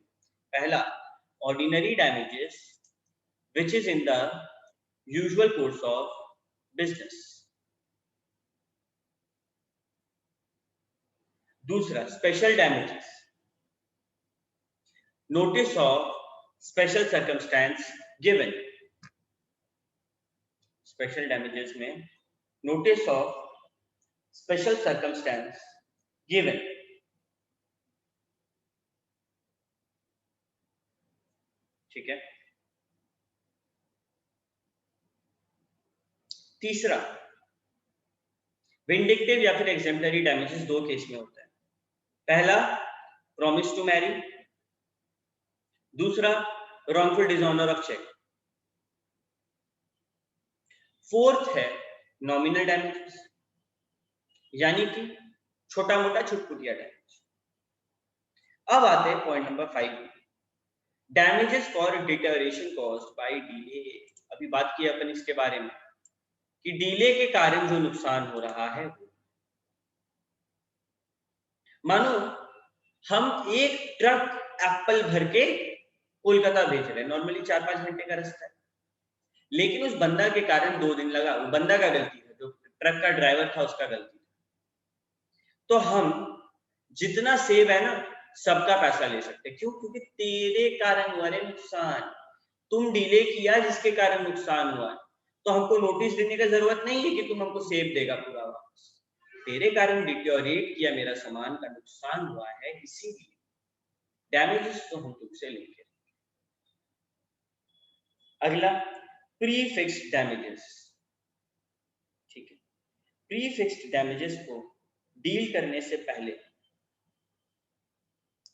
पहला, ordinary damages which is in the usual course of business. दूसरा, special damages, notice of special circumstance given. Special damages में notice of special circumstance given. ठीक है। तीसरा, विंडिक्टिव या फिर एग्जेम्पलरी डैमेजेस 2 केस में होता है। पहला, प्रॉमिस टू मैरी, दूसरा, wrongful dishonour of cheque. Fourth है नॉमिनल डैमेजेस, यानी कि छोटा मोटा छुटपुटिया डैमेज। अब आते हैं point number 5, damages for deterioration caused by delay. अभी बात की अपन इसके बारे में कि डिले के कारण जो नुकसान हो रहा है, मानो हम एक ट्रक एप्पल भर के कोलकाता भेज रहे हैं, नॉर्मली 4-5 घंटे का रास्ता है, लेकिन उस बंदा के कारण 2 दिन लगा। वो बंदा का गलती है, जो ट्रक का ड्राइवर था उसका गलती है। तो हम जितना सेव है ना, सबका पैसा ले सकते। क्यों? क्योंकि तेरे कारण हुआ रे नुकसान, तुम डिले किया जिसके कारण नुकसान हुआ, तो हमको नोटिस देने का जरूरत नहीं है कि तुम हमको सेव देगा पूरा वापस। तेरे कारण डिटोरिएट किया मेरा सामान का नुकसान हुआ है, इसीलिए डैमेजेस तो हम तुमसे लेंगे। अगला, प्री फिक्स्ड डैमेजेस। ठीक है, प्री फिक्स्ड डैमेजेस को डील करने से पहले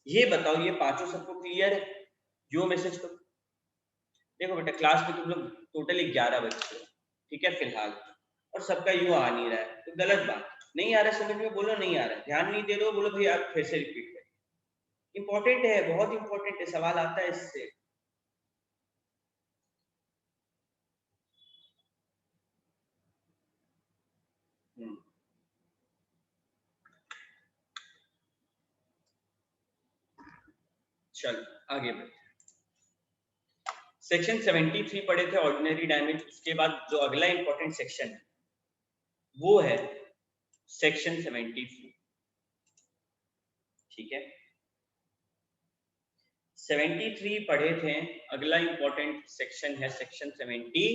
ये बताओ, ये पांचों सबको क्लियर है? जो मैसेज करो। देखो बेटा, क्लास में तुम लोग टोटली 11 बच्चे हो, ठीक है फिलहाल, और सबका यू आ नहीं रहा है, तो गलत बात। नहीं आ रहा है समझ में, बोलो नहीं आ रहा है। ध्यान नहीं दे रहे हो, बोलो भाई आप फिर से रिपीट करिए। इंपॉर्टेंट है, बहुत इंपॉर्टेंट है, सवाल आता है इससे। चल आगे बढ़ते। सेक्शन 73 पढ़े थे, ऑर्डिनरी डैमेज। उसके बाद जो अगला इंपॉर्टेंट सेक्शन है वो है सेक्शन 74। ठीक है, 73 पढ़े थे, अगला इंपॉर्टेंट सेक्शन है सेक्शन 74।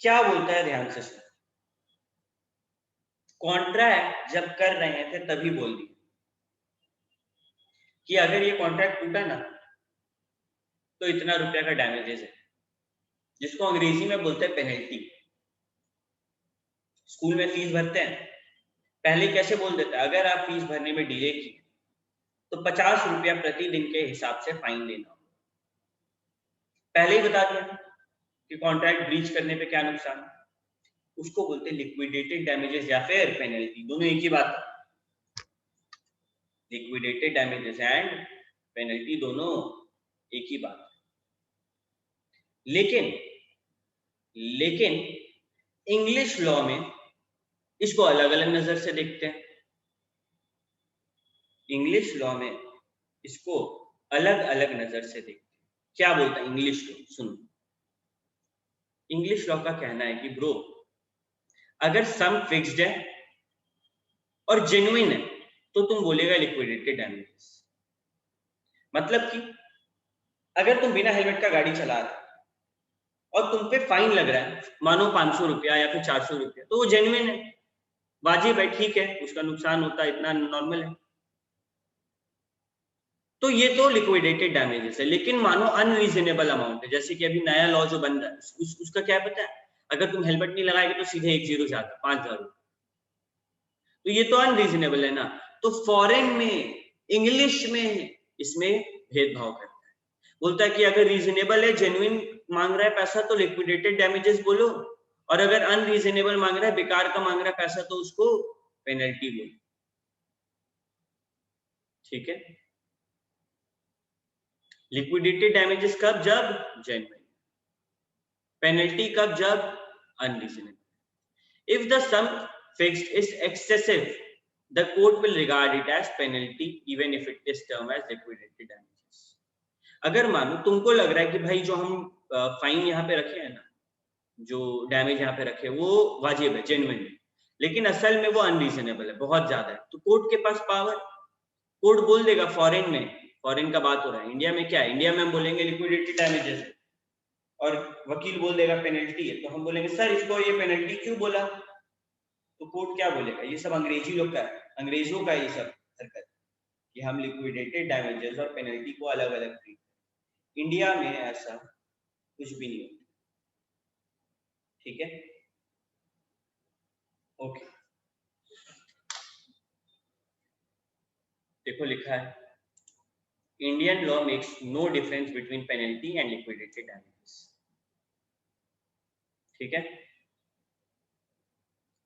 क्या बोलता है, ध्यान से सुनो। कॉन्ट्रैक्ट जब कर रहे थे तभी बोल दिया कि अगर ये कॉन्ट्रैक्ट टूटा ना तो इतना रुपया का डैमेजेस है, जिसको अंग्रेजी में बोलते हैं पेनल्टी। स्कूल में फीस भरते हैं, पहले कैसे बोल देता है, अगर आप फीस भरने में डिले की तो 50 रुपया प्रतिदिन के हिसाब से फाइन देना। पहले ही बता दिया कि कॉन्ट्रैक्ट ब्रीच करने पे क्या नुकसान है। उसको बोलते हैं लिक्विडेटेड डैमेजेस या फिर पेनल्टी, दोनों एक ही बात है। लिक्विडेटेड डैमेजेस एंड पेनल्टी दोनों एक ही बात है। लेकिन इंग्लिश लॉ में इसको अलग अलग नजर से देखते हैं। इंग्लिश लॉ में इसको अलग अलग नजर से देखते हैं। क्या बोलता है इंग्लिश लॉ, सुनो। इंग्लिश लॉ का कहना है कि ब्रो, अगर सम फिक्स्ड है और जेन्युइन है तो तुम बोलेगा लिक्विडेटेड डैमेजेस। मतलब कि अगर तुम बिना हेलमेट का गाड़ी चला रहे और तुम पे फाइन लग रहा है, मानो 500 रुपया या फिर 400 रुपया, तो वो जेन्युइन है, वाजिब है, ठीक है, उसका नुकसान होता है, इतना नॉर्मल है, तो ये तो लिक्विडेटेड डैमेजेस है। लेकिन मानो अनरीजनेबल अमाउंट है, जैसे कि अभी नया लॉ जो बन रहा है उसका क्या पता है, अगर तुम हेलमेट नहीं लगाएंगे तो सीधे 10 जाता, 5000 रुपये। तो ये तो अनरीजनेबल है ना। तो फॉरेन में, इंग्लिश में इसमें भेदभाव करता है, बोलता है कि अगर रीजनेबल है, जेन्युइन मांग रहा है पैसा, तो लिक्विडेटेड डैमेजेस बोलो, और अगर अनरीजनेबल मांग रहा है, बेकार का मांग रहा है पैसा, तो उसको पेनल्टी बोलो। ठीक है, लिक्विडेटेड डैमेजेस कब? जब जेन्युइन। पेनल्टी कब? जब unreasonable. If the sum fixed is excessive, the court will regard it as penalty even if it is termed as liquidated damages. अगर मानो तुमको लग रहा है कि भाई जो हम फाइन यहाँ पे रखे हैं ना, जो डैमेज यहाँ पे रखे, वो वाजिब है, जेन्युइन है, लेकिन असल में वो अनरीजनेबल है, बहुत ज्यादा है, तो कोर्ट के पास पावर, कोर्ट बोल देगा। फॉरेन में, फॉरेन का बात हो रहा है, इंडिया में क्या है? इंडिया में हम बोलेंगे लिक्विडेटेड डैमेजेस है और वकील बोल देगा पेनल्टी है, तो हम बोलेंगे सर इसको ये पेनल्टी क्यों बोला? तो कोर्ट क्या बोलेगा? ये सब अंग्रेजी लोग का है, अंग्रेजों का ये सब हरकत कि हम लिक्विडेटेड डैमेजेस और पेनल्टी को अलग अलग ट्रीट करें। इंडिया में ऐसा कुछ भी नहीं होता। ठीक है, ओके। देखो लिखा है, Indian law makes no difference between penalty and liquidated damages. ठीक है,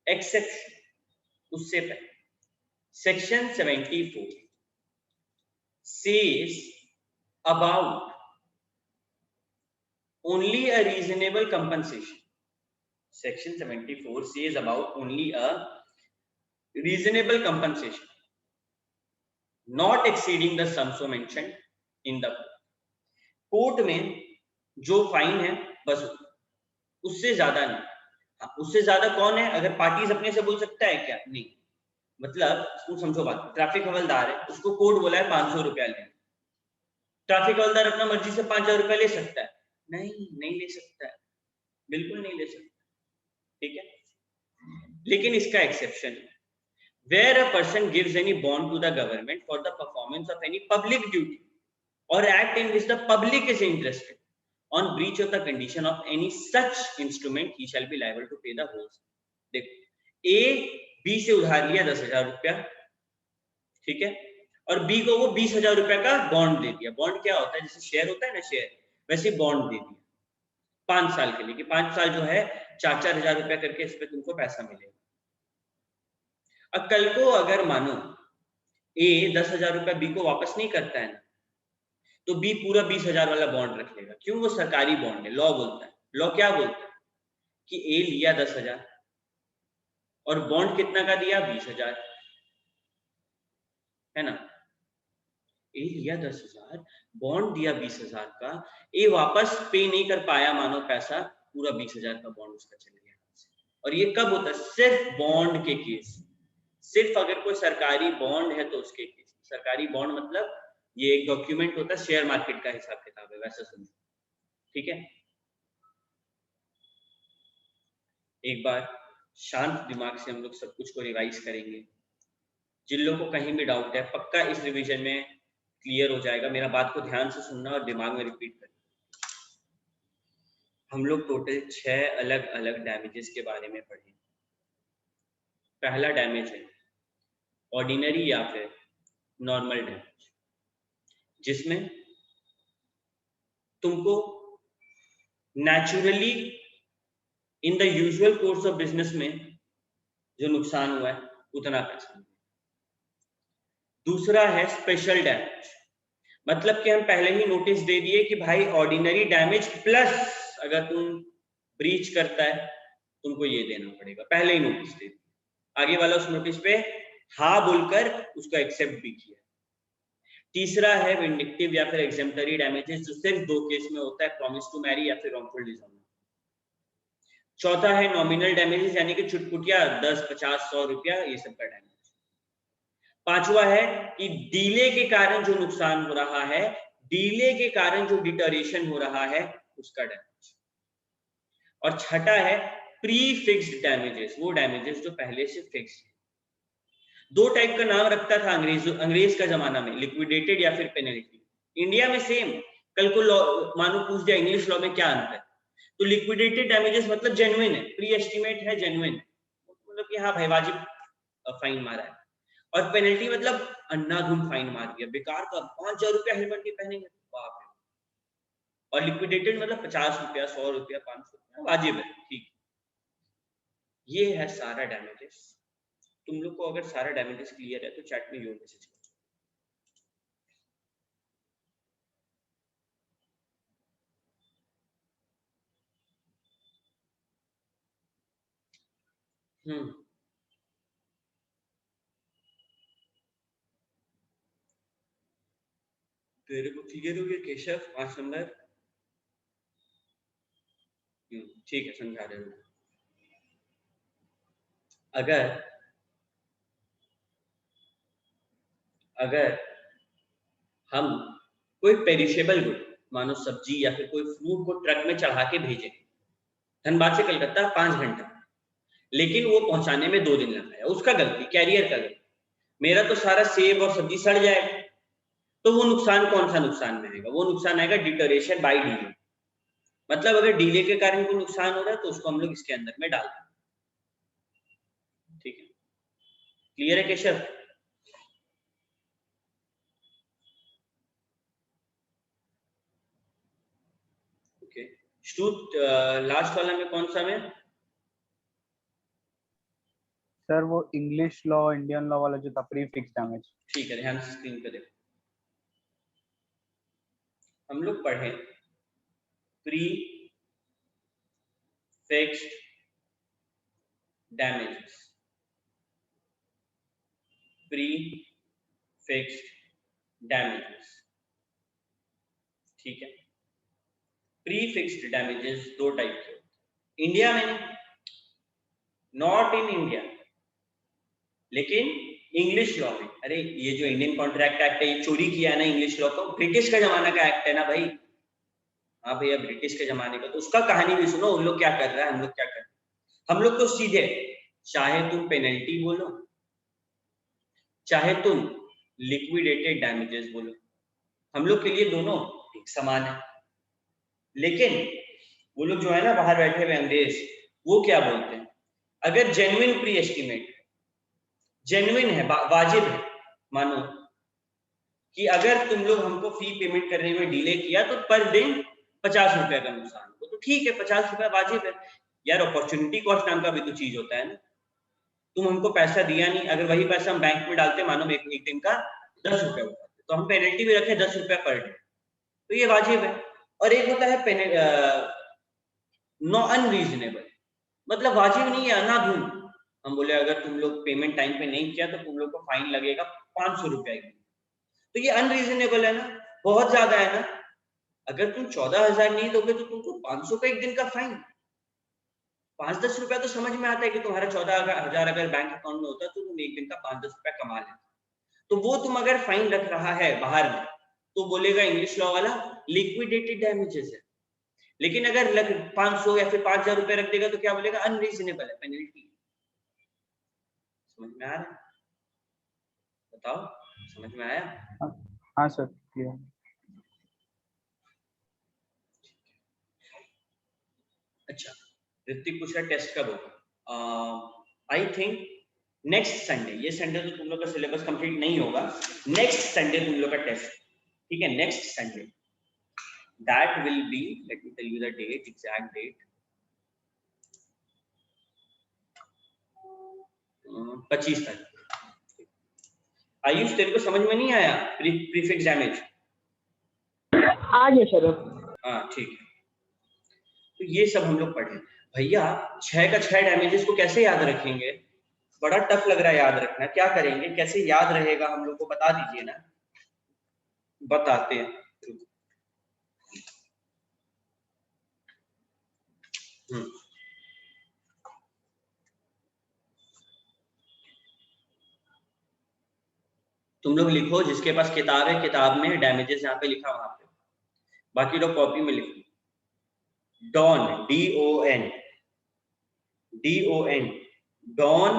एक्सेप्शन उससे पहले section 74 says about only a reasonable compensation. Section 74 says about only a reasonable compensation, not exceeding the sum so mentioned in the court में जो fine है बस उससे ज्यादा नहीं। उससे ज्यादा कौन है? अगर पार्टीज अपने से बोल सकता है क्या? नहीं। मतलब तुम समझो बात, ट्रैफिक हवलदार है, उसको कोर्ट बोला है 500 रुपया लेना, ट्रैफिक हवलदार अपना मर्जी से 5000 रुपया ले सकता है? नहीं, नहीं ले सकता है, बिल्कुल नहीं ले सकता। ठीक है, लेकिन इसका एक्सेप्शन है, where a person gives any bond to the government for the performance of any public duty or act in which the public is interested, on breach of the condition of any such instrument he shall be liable to pay the whole sum. देखो, A B से उधार लिया 10,000 रुपया, ठीक है, और B को वो 20,000 रुपया का बॉन्ड दे दिया। बॉन्ड क्या होता है? जैसे शेयर होता है ना, शेयर, वैसे बॉन्ड दे दिया 5 साल के लिए कि 5 साल जो है 4-4 हजार रुपया करके इस पे तुमको पैसा मिलेगा। अब कल को अगर मानो A 10,000 रुपया B को वापस नहीं करता है ना, तो B पूरा 20,000 वाला बॉन्ड रख लेगा। क्यों? वो सरकारी बॉन्ड है। लॉ बोलता है, लॉ क्या बोलता है कि A लिया 10,000 और बॉन्ड कितना का दिया? 20,000, है ना। A लिया 10,000, बॉन्ड दिया 20,000 का, A वापस पे नहीं कर पाया मानो पैसा, पूरा 20,000 का बॉन्ड उसका चल गया। और ये कब होता है? सिर्फ बॉन्ड के केस, सिर्फ अगर कोई सरकारी बॉन्ड है तो उसके केस। सरकारी बॉन्ड मतलब ये एक डॉक्यूमेंट होता है, शेयर मार्केट का हिसाब किताब है, वैसा समझो। ठीक है, एक बार शांत दिमाग से हम लोग सब कुछ को रिवाइज करेंगे। जिन लोगों को कहीं भी डाउट है, पक्का इस रिवीजन में क्लियर हो जाएगा। मेरा बात को ध्यान से सुनना और दिमाग में रिपीट करना। हम लोग टोटल 6 अलग अलग डैमेजेस के बारे में पढ़े। पहला डैमेज है ऑर्डिनरी या फिर नॉर्मल डैमेज, जिसमें तुमको naturally in the usual course of business में जो नुकसान हुआ है उतना पैसा मिले। दूसरा है स्पेशल डैमेज, मतलब कि हम पहले ही नोटिस दे दिए कि भाई ऑर्डिनरी डैमेज प्लस अगर तुम ब्रीच करता है तुमको ये देना पड़ेगा, पहले ही नोटिस दे दिया। आगे वाला उस नोटिस पे हाँ बोलकर उसको एक्सेप्ट भी किया। तीसरा है विंडिक्टिव या फिर एग्जेम्पलरी डैमेजेस, जो सिर्फ 2 केस में होता है, प्रॉमिस टू मैरी या फिर रॉन्गफुल डिसऑनर। चौथा है नॉमिनल डैमेजेस, यानी कि चुटपुटिया 10, 50, 100 रुपया, ये सब का डैमेज। पांचवा है कि डीले के कारण जो नुकसान हो रहा है, डीले के कारण जो डिटोरेशन हो रहा है, उसका डैमेज। और छठा है प्री फिक्स्ड डैमेजेस, वो डैमेजेस जो पहले से फिक्स है। 2 टाइप का नाम रखता था अंग्रेज का जमाना में, लिक्विडेटेड या फिर पेनल्टी। इंडिया में सेम। कल को लॉ मानो पूछ दिया इंग्लिश लॉ में क्या अंतर है, तो लिक्विडेटेड डैमेजेस मतलब जेन्युइन है, प्री एस्टिमेट है, जेन्युइन, मतलब कि हाँ भाई वाजिब फाइन मारा है, और पेनल्टी मतलब अंधाधुंध फाइन मार दिया, बेकार का 5,000 रुपया हेलमेट नहीं पहनेंगे, बाप रे। और लिक्विडेटेड मतलब 50 रुपया, 100 रुपया, 500 रुपया वाजिब है, ठीक। ये है सारा डैमेजेस। तुम लोग को अगर सारा डैमेजेस क्लियर है तो चैट में योर मैसेज करो। तेरे को क्लियर हो गया केशव 5 नंबर? ठीक है, समझा रहे हो। अगर हम कोई पेरिशेबल गुड, मानो सब्जी या फिर कोई फ्रूट को ट्रक में चढ़ा के भेजे धनबाद से कलकत्ता 5 घंटा, लेकिन वो पहुंचाने में 2 दिन लग गया, उसका गलती, कैरियर का गलती। मेरा तो सारा सेब और सब्जी सड़ जाएगा, तो वो नुकसान कौन सा नुकसान में आएगा? वो नुकसान आएगा डिटोरेशन बाय डीले। मतलब अगर डीले के कारण कोई नुकसान हो रहा है तो उसको हम लोग इसके अंदर में डाल दें, ठीक है? क्लियर है केशव? ओके, श्रुत लास्ट वाला में कौन सा में? सर वो इंग्लिश लॉ इंडियन लॉ वाला जो था, प्री फिक्स डैमेज। ठीक है, ध्यान से स्क्रीन पे देखो। हम लोग पढ़े pre fixed damages, pre fixed damages, ठीक है? प्री फिक्स्ड डैमेजेस 2 टाइप के, इंडिया में नहीं, नॉट इन इंडिया, लेकिन इंग्लिश लॉ में। अरे ये जो इंडियन कॉन्ट्रैक्ट एक्ट है, ये चोरी किया है ना इंग्लिश लॉ, तो ब्रिटिश का जमाना का एक्ट है ना भाई। हाँ भैया, ब्रिटिश के जमाने का, तो उसका कहानी भी सुनो, उन लोग क्या कर रहा है, हम लोग क्या कर रहे हैं। हम लोग तो सीधे, चाहे तुम पेनल्टी बोलो, चाहे तुम लिक्विडेटेड डैमेजेस बोलो, हम लोग के लिए दोनों एक समान है। लेकिन वो लोग जो है ना बाहर बैठे हुए अंग्रेज, वो क्या बोलते हैं, अगर जेन्युइन प्री एस्टिमेट, जेन्युइन है, वाजिब है, मानो कि अगर तुम लोग हमको फी पेमेंट करने में डिले किया तो पर दिन 50 रुपए का नुकसान हो, तो ठीक है, 50 रुपए वाजिब है यार। अपॉर्चुनिटी कॉस्ट नाम का भी तो चीज होता है ना। तुम हमको पैसा दिया नहीं, अगर वही पैसा हम बैंक में डालते, मानो एक दिन का 10 रुपए होता, तो हम पेनल्टी भी रखें 10 रुपया पर डे, तो ये वाजिब है। और एक होता है नॉ अनरीजनेबल, मतलब वाजिब नहीं है, अनाधुन। हम बोले अगर तुम लोग पेमेंट टाइम पे नहीं किया तो तुम लोग को फाइन लगेगा 500 रुपया, तो ये अनरीजनेबल है ना, बहुत ज्यादा है ना। अगर तुम 14,000 नहीं दोगे तो तुमको 500 का एक दिन का फाइन, 5-10 रुपया तो समझ में आता है कि तुम्हारा 14,000 अगर बैंक अकाउंट में होता तो तुम एक दिन का 5-10 रुपया कमा लेते। तो वो तुम अगर फाइन रख रहा है बाहर में, तो बोलेगा इंग्लिश लॉ वाला लिक्विडेटेड डैमेजेस है। लेकिन अगर 500 या फिर 5,000 रुपए रख देगा तो क्या बोलेगा, अनरीजनेबल है, पेनल्टी। समझ में आ रहा है? बताओ, समझ में आया? हाँ सर, क्लियर। अच्छा, ऋतिक पूछ रहा टेस्ट कब होगा? I think next Sunday. ये संडे तो तुम लोग का सिलेबस कंप्लीट नहीं होगा, नेक्स्ट संडे तुम लोग का टेस्ट, ठीक है? Next Sunday, that will be, let me tell you the date, exact date, 25 तारीख। आयुष, तेरे को समझ में नहीं आया प्रीफिक्स डैमेज? आ गया सर। हाँ ठीक है, तो ये सब हम लोग पढ़े भैया। 6 का 6 डैमेजेस को कैसे याद रखेंगे? बड़ा टफ लग रहा है याद रखना, क्या करेंगे, कैसे याद रहेगा हम लोग को बता दीजिए ना। बताते हैं। तुम लोग लिखो, जिसके पास किताब है किताब में डैमेजेस यहाँ पे लिखा वहां पे, बाकी लोग कॉपी में लिखो। डॉन, DON, डॉन,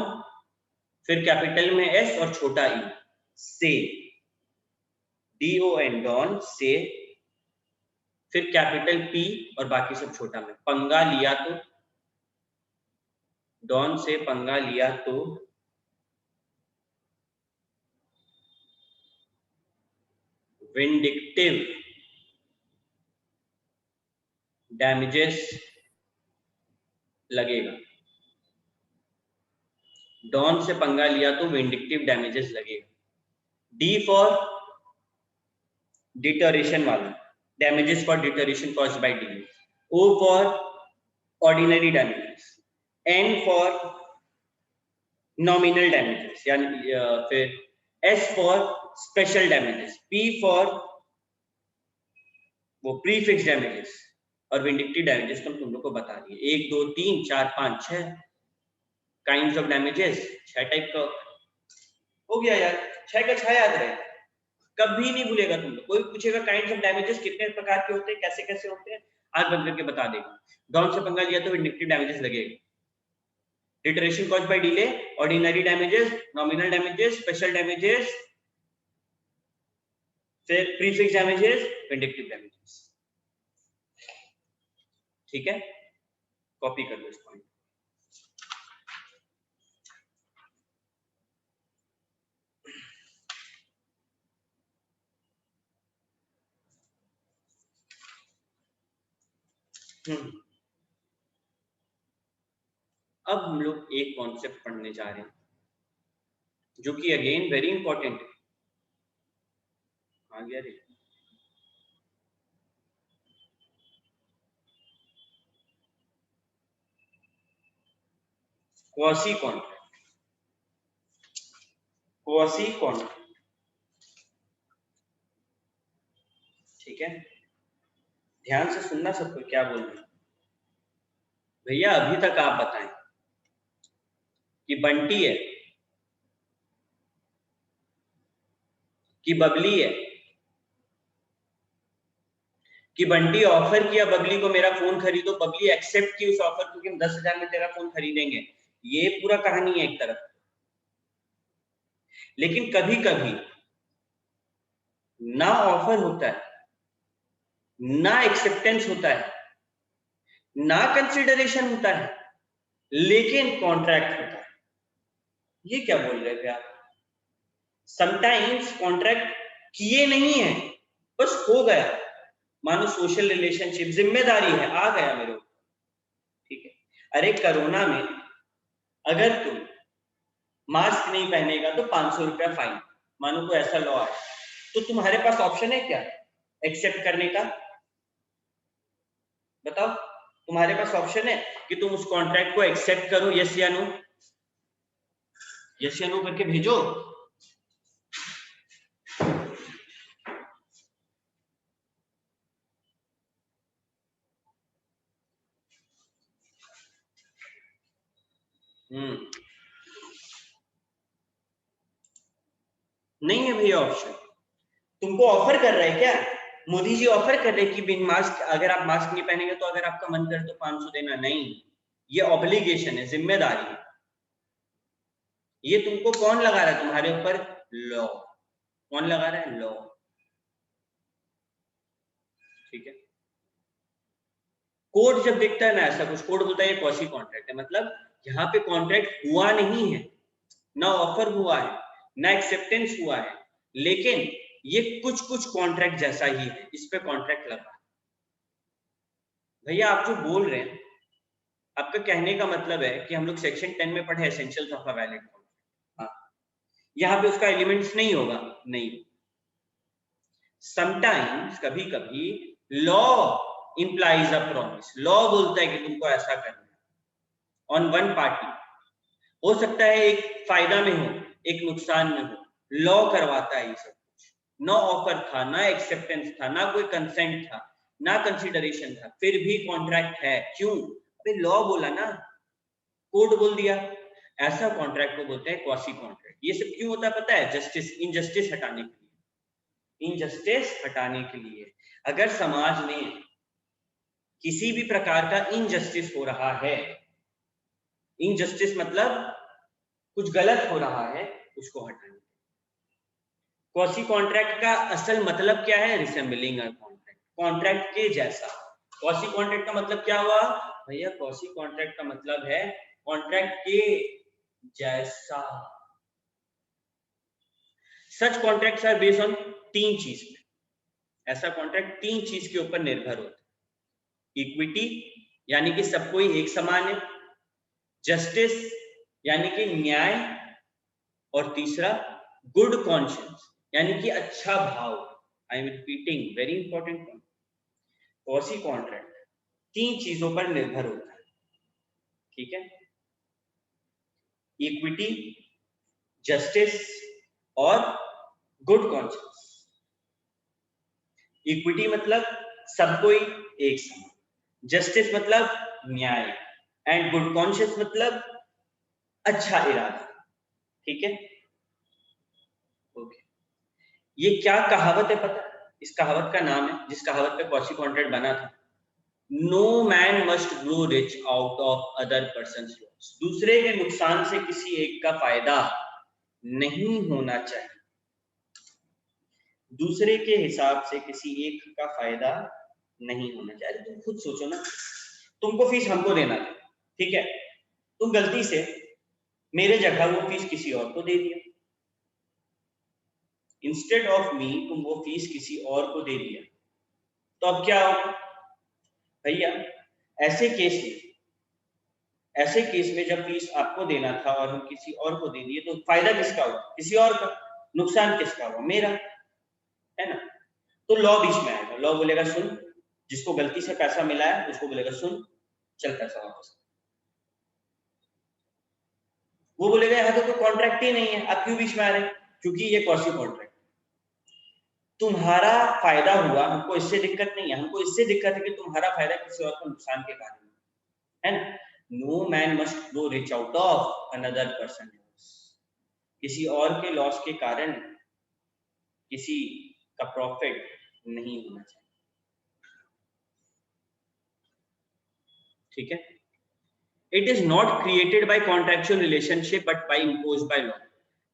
फिर कैपिटल में S और छोटा E, से, DON, डॉन से, फिर कैपिटल P और बाकी सब छोटा में। पंगा लिया तो, डॉन से पंगा लिया तो विंडिक्टिव डैमेजेस लगेगा। डॉन से पंगा लिया तो विंडिक्टिव डैमेजेस लगेगा। डी फॉर डिटरेशन वाला, damages for deterioration caused by delay. O for ordinary damages. N for nominal damages, यानी फिर S for special damages. P for वो प्रीफिक्स डैमेजेस। और विंडिक्टिव डैमेजेस तो तुम लोग को बता दिए, 1 2 3 4 5 6 काइंड्स ऑफ डैमेजेस, 6 टाइप का हो गया यार। 6 का 6 याद रहे, कभी नहीं भूलेगा तुम लोग। कोई पूछेगा काइंड्स ऑफ डैमेजेस कितने प्रकार के होते हैं, कैसे कैसे होते हैं, आज बंद करके बता देगा। डॉन से पंगा लिया तो विंडिक्टिव डैमेजेस लगेगा। Deterioration caused by delay, ordinary damages, nominal damages, special damages, फिर प्रीफिक्स डैमेजेस, विंडिक्टिव डैमेजेस। ठीक है, कॉपी कर लो इस पॉइंट। अब हम लोग एक कॉन्सेप्ट पढ़ने जा रहे हैं जो कि अगेन वेरी इंपॉर्टेंट है। आ गया रे, क्वासी कॉन्ट्रैक्ट। क्वासी कॉन्ट्रैक्ट, ठीक है, ध्यान से सुनना सबको क्या बोल रहे हैं भैया। अभी तक आप बताएं कि बंटी है कि बबली है, कि बंटी ऑफर किया बबली को मेरा फोन खरीदो, बबली एक्सेप्ट की उस ऑफर को कि हम 10,000 में तेरा फोन खरीदेंगे। ये पूरा कहानी है एक तरफ। लेकिन कभी कभी ना ऑफर होता है, ना एक्सेप्टेंस होता है, ना कंसिडरेशन होता है, लेकिन कॉन्ट्रैक्ट होता है। ये क्या बोल रहे थे आप? समटाइम्स कॉन्ट्रैक्ट किए नहीं है, बस हो गया। मानो सोशल रिलेशनशिप, जिम्मेदारी है, आ गया मेरे ऊपर, ठीक है। अरे कोरोना में अगर तुम मास्क नहीं पहनेगा तो 500 रुपया फाइन, मानो कोई ऐसा लॉ है, तो तुम्हारे पास ऑप्शन है क्या एक्सेप्ट करने का? बताओ, तुम्हारे पास ऑप्शन है कि तुम उस कॉन्ट्रैक्ट को एक्सेप्ट करो, यस या नो? यस या नो करके भेजो। नहीं है भैया ऑप्शन। तुमको ऑफर कर रहे हैं क्या? मोदी जी ऑफर कर रहे हैं कि बिन मास्क, अगर आप मास्क नहीं पहनेंगे तो अगर आपका मन करे तो 500 देना। नहीं, ये ऑब्लिगेशन है, जिम्मेदारी है। ये तुमको कौन लगा रहा है तुम्हारे ऊपर? लॉ। कौन लगा रहा है? लॉ, ठीक है। कोर्ट जब देखता है ना ऐसा कुछ, कोर्ट बोलता है ये क्वासी कॉन्ट्रैक्ट है, मतलब यहाँ पे कॉन्ट्रैक्ट हुआ नहीं है, ना ऑफर हुआ है, ना एक्सेप्टेंस हुआ है, लेकिन ये कुछ कुछ कॉन्ट्रैक्ट जैसा ही है, इस पे कॉन्ट्रैक्ट लगा। भैया आप जो बोल रहे हैं, आपका कहने का मतलब है कि हम लोग सेक्शन 10 में पढ़े essentials of a valid contract, हाँ, यहाँ पे उसका एलिमेंट्स नहीं होगा। नहीं, समटाइम्स, कभी कभी law implies a promise. Law बोलता है कि तुमको ऐसा करना है ऑन वन पार्टी। हो सकता है एक फायदा में हो, एक नुकसान में हो, लॉ करवाता है ये सब कुछ। ना ऑफर था, ना एक्सेप्टेंस था, ना कोई कंसेंट था, ना कंसिडरेशन था, फिर भी कॉन्ट्रैक्ट है। क्यों? अबे लॉ बोला ना, कोर्ट बोल दिया। ऐसा कॉन्ट्रैक्ट को बोलते हैं क्वासी कॉन्ट्रैक्ट। ये सब क्यों होता है पता है? जस्टिस, इनजस्टिस हटाने के लिए। इनजस्टिस हटाने के लिए, अगर समाज में किसी भी प्रकार का इनजस्टिस हो रहा है, इनजस्टिस मतलब कुछ गलत हो रहा है, उसको हटाने। क्वासी कॉन्ट्रैक्ट का असल मतलब क्या है? रिसेंबलिंग अ कॉन्ट्रैक्ट, कॉन्ट्रैक्ट के जैसा। क्वासी कॉन्ट्रैक्ट का मतलब क्या हुआ भैया? क्वासी कॉन्ट्रैक्ट का मतलब है कॉन्ट्रैक्ट के जैसा। सच कॉन्ट्रैक्ट्स आर बेस्ड ऑन 3 चीज पे। ऐसा कॉन्ट्रैक्ट 3 चीज के ऊपर निर्भर होता है। इक्विटी यानी कि सब कोई एक समान है, जस्टिस यानी कि न्याय, और तीसरा गुड कॉन्शियंस यानी कि अच्छा भाव। I am repeating, very important point. Quasi contract 3 चीजों पर निर्भर होता है, ठीक है? इक्विटी, जस्टिस और गुड कॉन्शियंस। इक्विटी मतलब सब कोई एक समान, जस्टिस मतलब न्याय, एंड गुड कॉन्शियंस मतलब अच्छा इरादा, ठीक है? ओके, ये क्या कहावत है पता है? इस कहावत का नाम है, जिस कहावत पे क्वासी कॉन्ट्रैक्ट बना था, no man must grow rich out of other persons loss. दूसरे के नुकसान से किसी एक का फायदा नहीं होना चाहिए, दूसरे के हिसाब से किसी एक का फायदा नहीं होना चाहिए। तुम खुद सोचो ना, तुमको फीस हमको देना था, ठीक है? तुम गलती से मेरे जगह वो फीस किसी और को दे दिया, इंस्टेड ऑफ मी तुम वो फीस किसी और को दे दिया, तो अब क्या होगा भैया? ऐसे केस में जब फीस आपको देना था और हम किसी और को दे दिए, तो फायदा किसका हुआ? किसी और का। नुकसान किसका हुआ? मेरा, है ना? तो लॉ बीच में आएगा, लॉ बोलेगा सुन, जिसको गलती से पैसा मिला है उसको बोलेगा सुन, चल पैसा वापस। वो बोलेगा यहाँ तो कोई कॉन्ट्रैक्ट ही नहीं है, आप क्यों बीच में आ रहे हैं? क्योंकि ये क्वासी कॉन्ट्रैक्ट, तुम्हारा फायदा हुआ, हमको इससे दिक्कत नहीं है, हमको इससे दिक्कत है कि तुम्हारा फायदा किसी और को नुकसान के कारण है ना? No man must grow rich out of another person loss. किसी और के लॉस के कारण किसी का प्रॉफिट नहीं होना चाहिए, ठीक है? It is not created by contractual relationship but by imposed by law.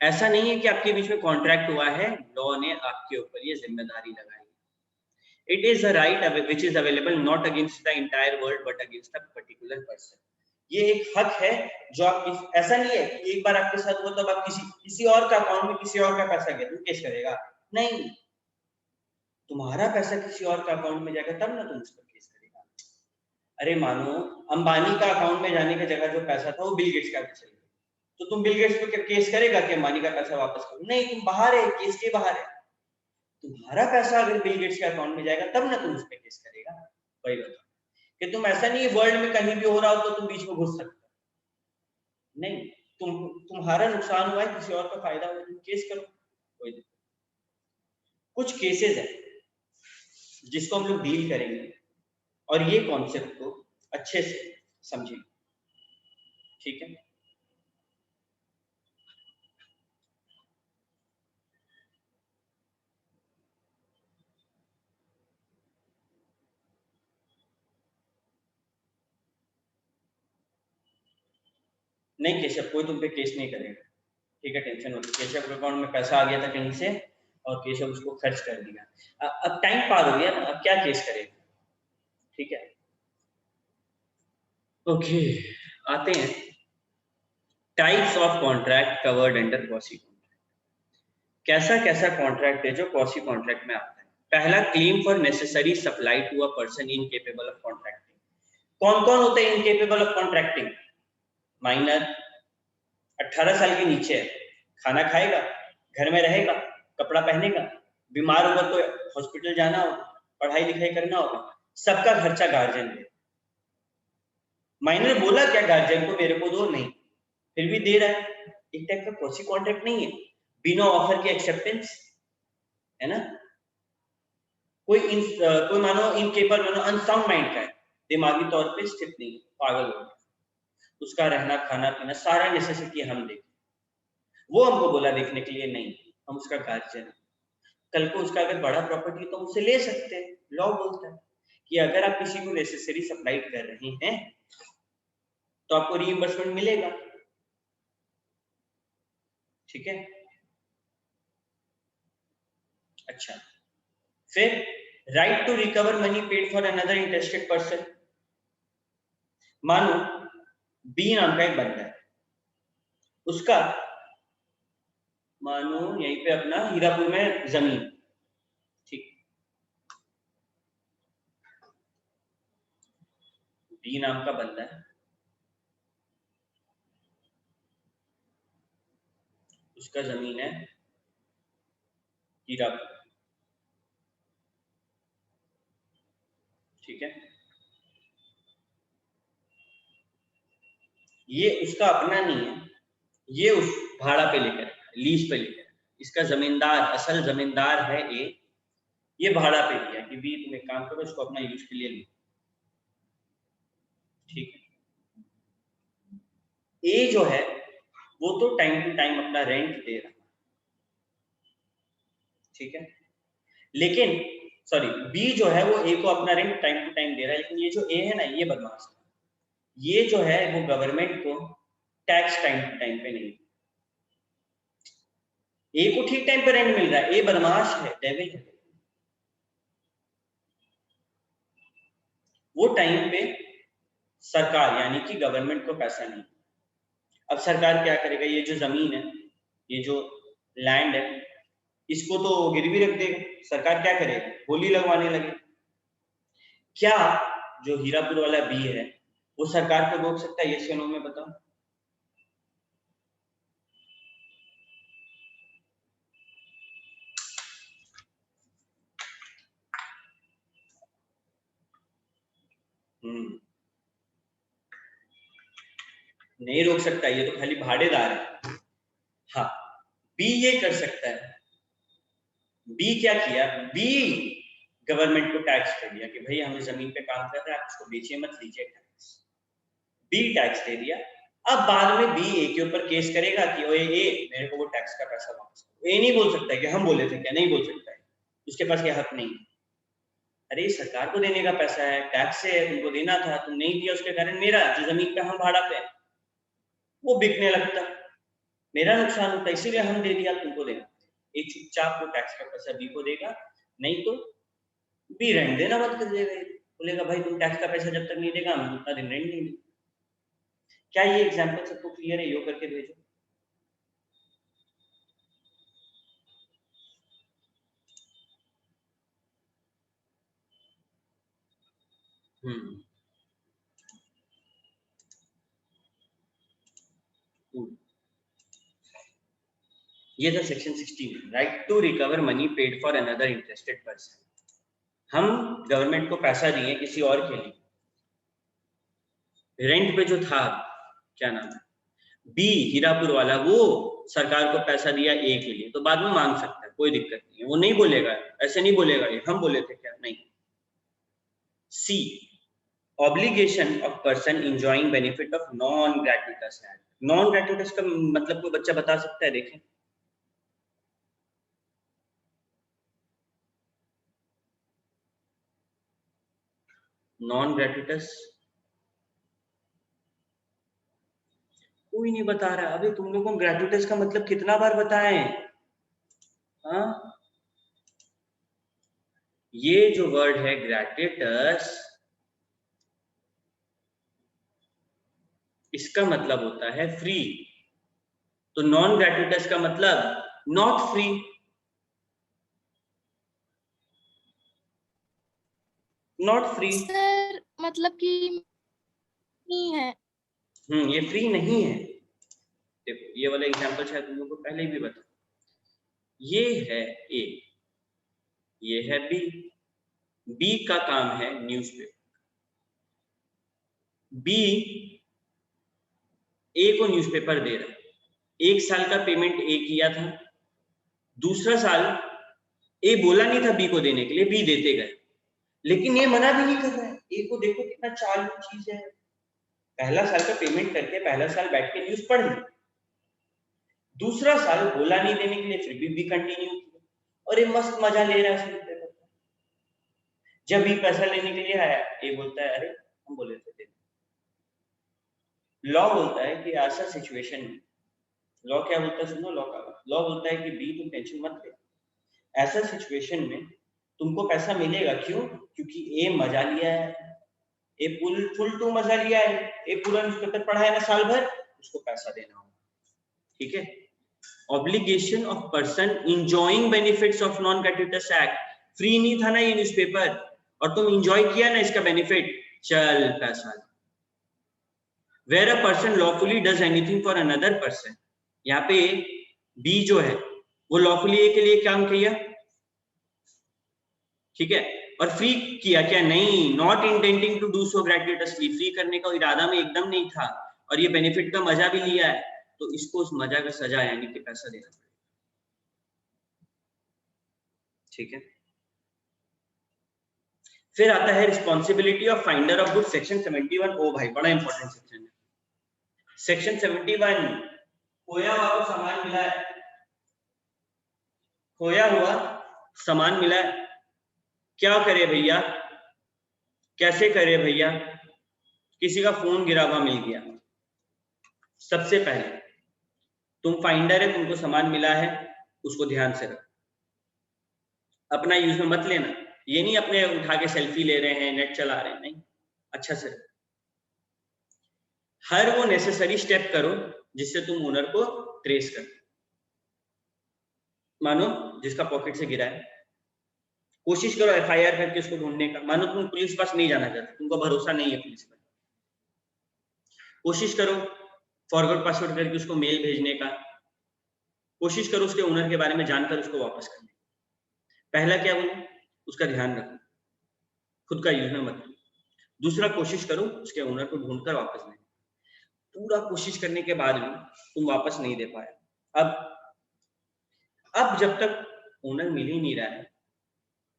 ऐसा नहीं है कि आपके बीच में कॉन्ट्रैक्ट हुआ है, लॉ ने आपके ऊपर ये जिम्मेदारी लगाई। It is a right which is available not against the entire world but against a particular person. ये एक हक है जो आप, ऐसा नहीं है कि एक बार आपके साथ हुआ तो आप किसी और का अकाउंट में किसी और का पैसा गया तुम केस करेगा, नहीं। तुम्हारा पैसा किसी और का अकाउंट में जाएगा तब ना तुम उस पर केस करेगा। अरे मानो अंबानी का अकाउंट में जाने की जगह जो पैसा था वो बिल गेट्स का चले गया, तो तुम बिल गेट्स पे केस करेगा कि अंबानी का पैसा वापस करो? नहीं, तुम बाहर है, केस के बाहर है। तुम्हारा पैसा अगर बिल गेट्स के अकाउंट में जाएगा तब ना तुम उस पर केस करेगा। वही बताओ कि तुम, ऐसा नहीं है वर्ल्ड में कहीं भी हो रहा हो तो तुम बीच में घुस सकते हो, नहीं। तुम्हारा नुकसान हुआ है, किसी और का फायदा हुआ, तुम केस करो, कोई नहीं। कुछ केसेस है जिसको हम लोग डील करेंगे और ये कॉन्सेप्ट को अच्छे से समझेंगे, ठीक है? नहीं केशव, कोई तुम पे केस नहीं करेगा, ठीक है? टेंशन मत लो। केशव के अकाउंट में पैसा आ गया था कहीं से और केशव उसको खर्च कर दिया। अब टाइम पार हो गया ना, अब क्या केस करेगा, ठीक है? ओके, आते हैं types of contract covered under quasi contract. कैसा कैसा कॉन्ट्रैक्ट है जो क्वासी कॉन्ट्रैक्ट में आता है? पहला, claim for necessary supply to a person incapable of contracting. कौन कौन होते हैं इनकेपेबल ऑफ कॉन्ट्रैक्टिंग? माइनर, 18 साल के नीचे है, खाना खाएगा, घर में रहेगा, कपड़ा पहनेगा, बीमार होगा तो हॉस्पिटल जाना होगा, पढ़ाई लिखाई करना होगा, सबका खर्चा गार्जियन दे। माइनर बोला क्या गार्जियन को मेरे को दो? नहीं, फिर भी दे रहा है। एक टाइप का क्वासी कॉन्ट्रैक्ट नहीं है, बिना ऑफर के एक्सेप्टेंस, है ना? कोई मानो इनकेपेबल, मानो अनसाउंड माइंड का है, दिमागी तौर पे स्थित नहीं, पागल हो गया, उसका रहना खाना पीना सारा नेसेसिटी हम देखें, वो हमको बोला देखने के लिए नहीं, हम उसका गार्जियन। कल को उसका अगर बड़ा प्रॉपर्टी तो उससे ले सकते हैं। लॉ बोलता है कि अगर आप किसी को नेसेसरी सप्लाई कर रहे हैं तो आपको रीइंबर्समेंट मिलेगा, ठीक है? अच्छा, फिर right to recover money paid for another interested person. मानो बी नाम का एक बंदा है, उसका मानो यहीं पे अपना हीरापुर में जमीन, ठीक, बी नाम का बंदा है, उसका जमीन है हीरापुर, ठीक है। ये उसका अपना नहीं है, ये उस भाड़ा पे लेकर, लीज पे लेकर, इसका जमींदार, असल जमींदार है ए, ये भाड़ा पे लिया कि बी तुम एक काम करो, इसको अपना यूज के लिए लो, ठीक है। ए जो है वो तो टाइम टू टाइम अपना रेंट दे रहा है, ठीक है, लेकिन सॉरी बी जो है वो ए को अपना रेंट टाइम टू टाइम दे रहा है, लेकिन ये जो ए है ना, ये बदमाश है, ये जो है वो गवर्नमेंट को टैक्स टाइम टू टाइम पे नहीं, ए को ठीक टाइम पे रेंट मिल रहा है, ए बदमाश है, डेविल है, वो टाइम पे सरकार यानी कि गवर्नमेंट को पैसा नहीं। अब सरकार क्या करेगा, ये जो जमीन है, ये जो लैंड है, इसको तो गिरवी रख देगा, सरकार क्या करेगा, बोली लगवाने लगे। क्या जो हीरापुर वाला बी है वो सरकार को रोक सकता है, यस या नो में बताओ? नहीं रोक सकता, ये तो खाली भाड़ेदार है। हाँ, बी ये कर सकता है, बी क्या किया, बी गवर्नमेंट को टैक्स दे दिया कि भाई हमें जमीन पे काम कर रहा है, आप उसको बेचिए मत, लीजिए टैक्स, बी टैक्स दे दिया। अब बाद में बी ए के ऊपर केस करेगा कि ओए ए मेरे को वो टैक्स का पैसा वापस करो। ए नहीं बोल सकता है कि हम बोले थे क्या, नहीं बोल सकता है, उसके पास ये हक नहीं। अरे सरकार को देने का पैसा है, टैक्स से तुमको देना था, तुम नहीं दिया, उसके कारण मेरा जो जमीन पे हम भाड़ा पे वो बिकने लगता, मेरा नुकसान होता, इसीलिए हम दे दिया, तुमको देना। एक चुपचाप वो टैक्स का पैसा बी को देगा, नहीं तो बी रेंट देना बंद कर देगा, बोलेगा भाई तुम टैक्स का पैसा जब तक नहीं देगा हम उतना दिन रेंट नहीं देंगे। क्या ये एग्जांपल सबको क्लियर है? यो करके भेजो। ये था section 16, right to recover money paid for another interested person. हम गवर्नमेंट को पैसा दिए किसी और के लिए, रेंट पे जो था, क्या नाम है, बी हीरापुर वाला, वो सरकार को पैसा दिया ए के लिए, तो बाद में मांग सकता है, कोई दिक्कत नहीं है, वो नहीं बोलेगा, ऐसे नहीं बोलेगा ये हम बोले थे क्या, नहीं। C obligation of person enjoying benefit of non gratuitous act. Non gratuitous का मतलब कोई बच्चा बता सकता है? देखें, नॉन ग्रेट्युटस कोई नहीं बता रहा। अबे तुम लोगों को ग्रेट्युटस का मतलब कितना बार बताएं? हाँ, ये जो वर्ड है ग्रेट्युटस, इसका मतलब होता है फ्री, तो नॉन ग्रेट्युटस का मतलब not free. Not free sir मतलब कि नहीं है। ये फ्री नहीं है। देखो ये वाला एग्जांपल शायद तुम लोगों को पहले भी बता, ये है ए, ये है बी, बी का काम है न्यूज़पेपर, बी ए को न्यूज़पेपर दे रहा है, 1 साल का पेमेंट ए किया था, दूसरा साल ए बोला नहीं था बी को देने के लिए, बी देते गए, लेकिन ये मना भी नहीं कर रहा है ए को। देखो कितना चालू चीज है, पहला साल का पेमेंट करके पहला साल बैठ के न्यूज पढ़ ली, दूसरा साल बोला नहीं देने के लिए, फिर भी कंटिन्यू किया, और ये मस्त मजा ले रहा है। जब भी पैसा लेने के लिए आया, ये बोलता है अरे हम बोले थे। लॉ बोलता है कि ऐसा सिचुएशन में, लॉ क्या बोलता है सुनो, लॉ बोलता है कि बी तुम टेंशन मत ले, ऐसा सिचुएशन में तुमको पैसा मिलेगा। क्यों? क्योंकि ए मजा लिया है, ए फुल टू मजा लिया है, ए पूरा न्यूज़पेपर पढ़ा है ना साल भर, उसको पैसा देना होगा, ठीक है। Obligation of person enjoying benefits of non gratuitous act, free नहीं था ना ये न्यूज़पेपर, और तुम एंजॉय किया ना इसका बेनिफिट, चल पैसा। Where a person lawfully does anything for another person, यहाँ पे बी जो है वो लॉफुली ए के लिए काम किया, ठीक है, और फ्री किया क्या, नहीं, not intending to do so gratuitously, free करने का इरादा में एकदम नहीं था, और ये बेनिफिट का मजा भी लिया है, तो इसको उस मजा का सजा यानी कि पैसा देना पड़ेगा, ठीक है। फिर आता है responsibility of finder of good, section 71। ओ भाई बड़ा इंपॉर्टेंट सेक्शन है सेक्शन 71। खोया हुआ सामान मिला है, खोया हुआ सामान मिला है, क्या करे भैया, कैसे करे भैया, किसी का फोन गिरा हुआ मिल गया, सबसे पहले तुम फाइंडर है, तुमको सामान मिला है, उसको ध्यान से रखो, अपना यूज में मत लेना, ये नहीं अपने उठा के सेल्फी ले रहे हैं, नेट चला रहे हैं, नहीं, अच्छा से रखो। हर वो नेसेसरी स्टेप करो जिससे तुम ओनर को ट्रेस कर, मानो जिसका पॉकेट से गिरा है, कोशिश करो एफआईआर करके उसको ढूंढने का, मानो तुम पुलिस पास नहीं जाना चाहते, तुमको भरोसा नहीं है पुलिस पर, कोशिश करो फॉरवर्ड पासवर्ड करके उसको मेल भेजने का, कोशिश करो उसके ओनर के बारे में जानकर उसको वापस करने का। पहला क्या बोले, उसका ध्यान रखो, खुद का यूज में मत लो। दूसरा, कोशिश करो उसके ओनर को ढूंढकर वापस लेने, पूरा कोशिश करने के बाद भी तुम वापस नहीं दे पाए, अब जब तक ओनर मिल ही नहीं रहा है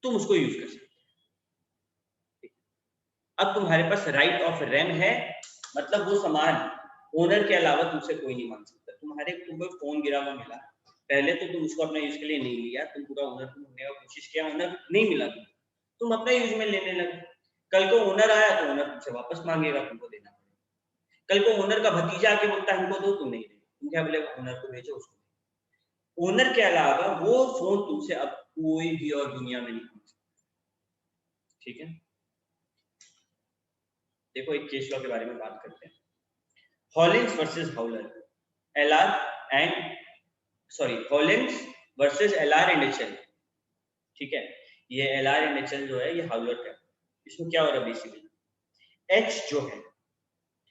तुम उसको यूज कर सकते। अब तुम्हारे पास राइट ऑफ रेम है, मतलब वो सामान ओनर के अलावा तुमसे कोई नहीं मांग सकता। तुमको फोन गिरा हुआ मिला, पहले तो तुम उसको अपना यूज के लिए नहीं लिया, तुम पूरा ओनर को ढूंढने का कोशिश किया, ओनर नहीं मिला, तुम अपना यूज में लेने लगे। कल को ओनर आया तो ओनर तुमसे वापस मांगेगा, तुमको देना पड़ेगा। कल को ओनर का भतीजा आके बोलता है हमको दो, तुम नहीं दे, तुम क्या बोलेगा, ओनर को भेजो उसको। ओनर के अलावा वो फोन तुमसे अब कोई भी और दुनिया में नहीं मांग सकता, ठीक है। देखो एक केस लॉ के बारे में बात करते हैं, Hollins versus Fowler, Hollins versus LR and HL, ठीक है। ये एलआर एंड एचएल जो है ये हाउलर का, इसमें क्या हो रहा है बेसिकली, एच जो है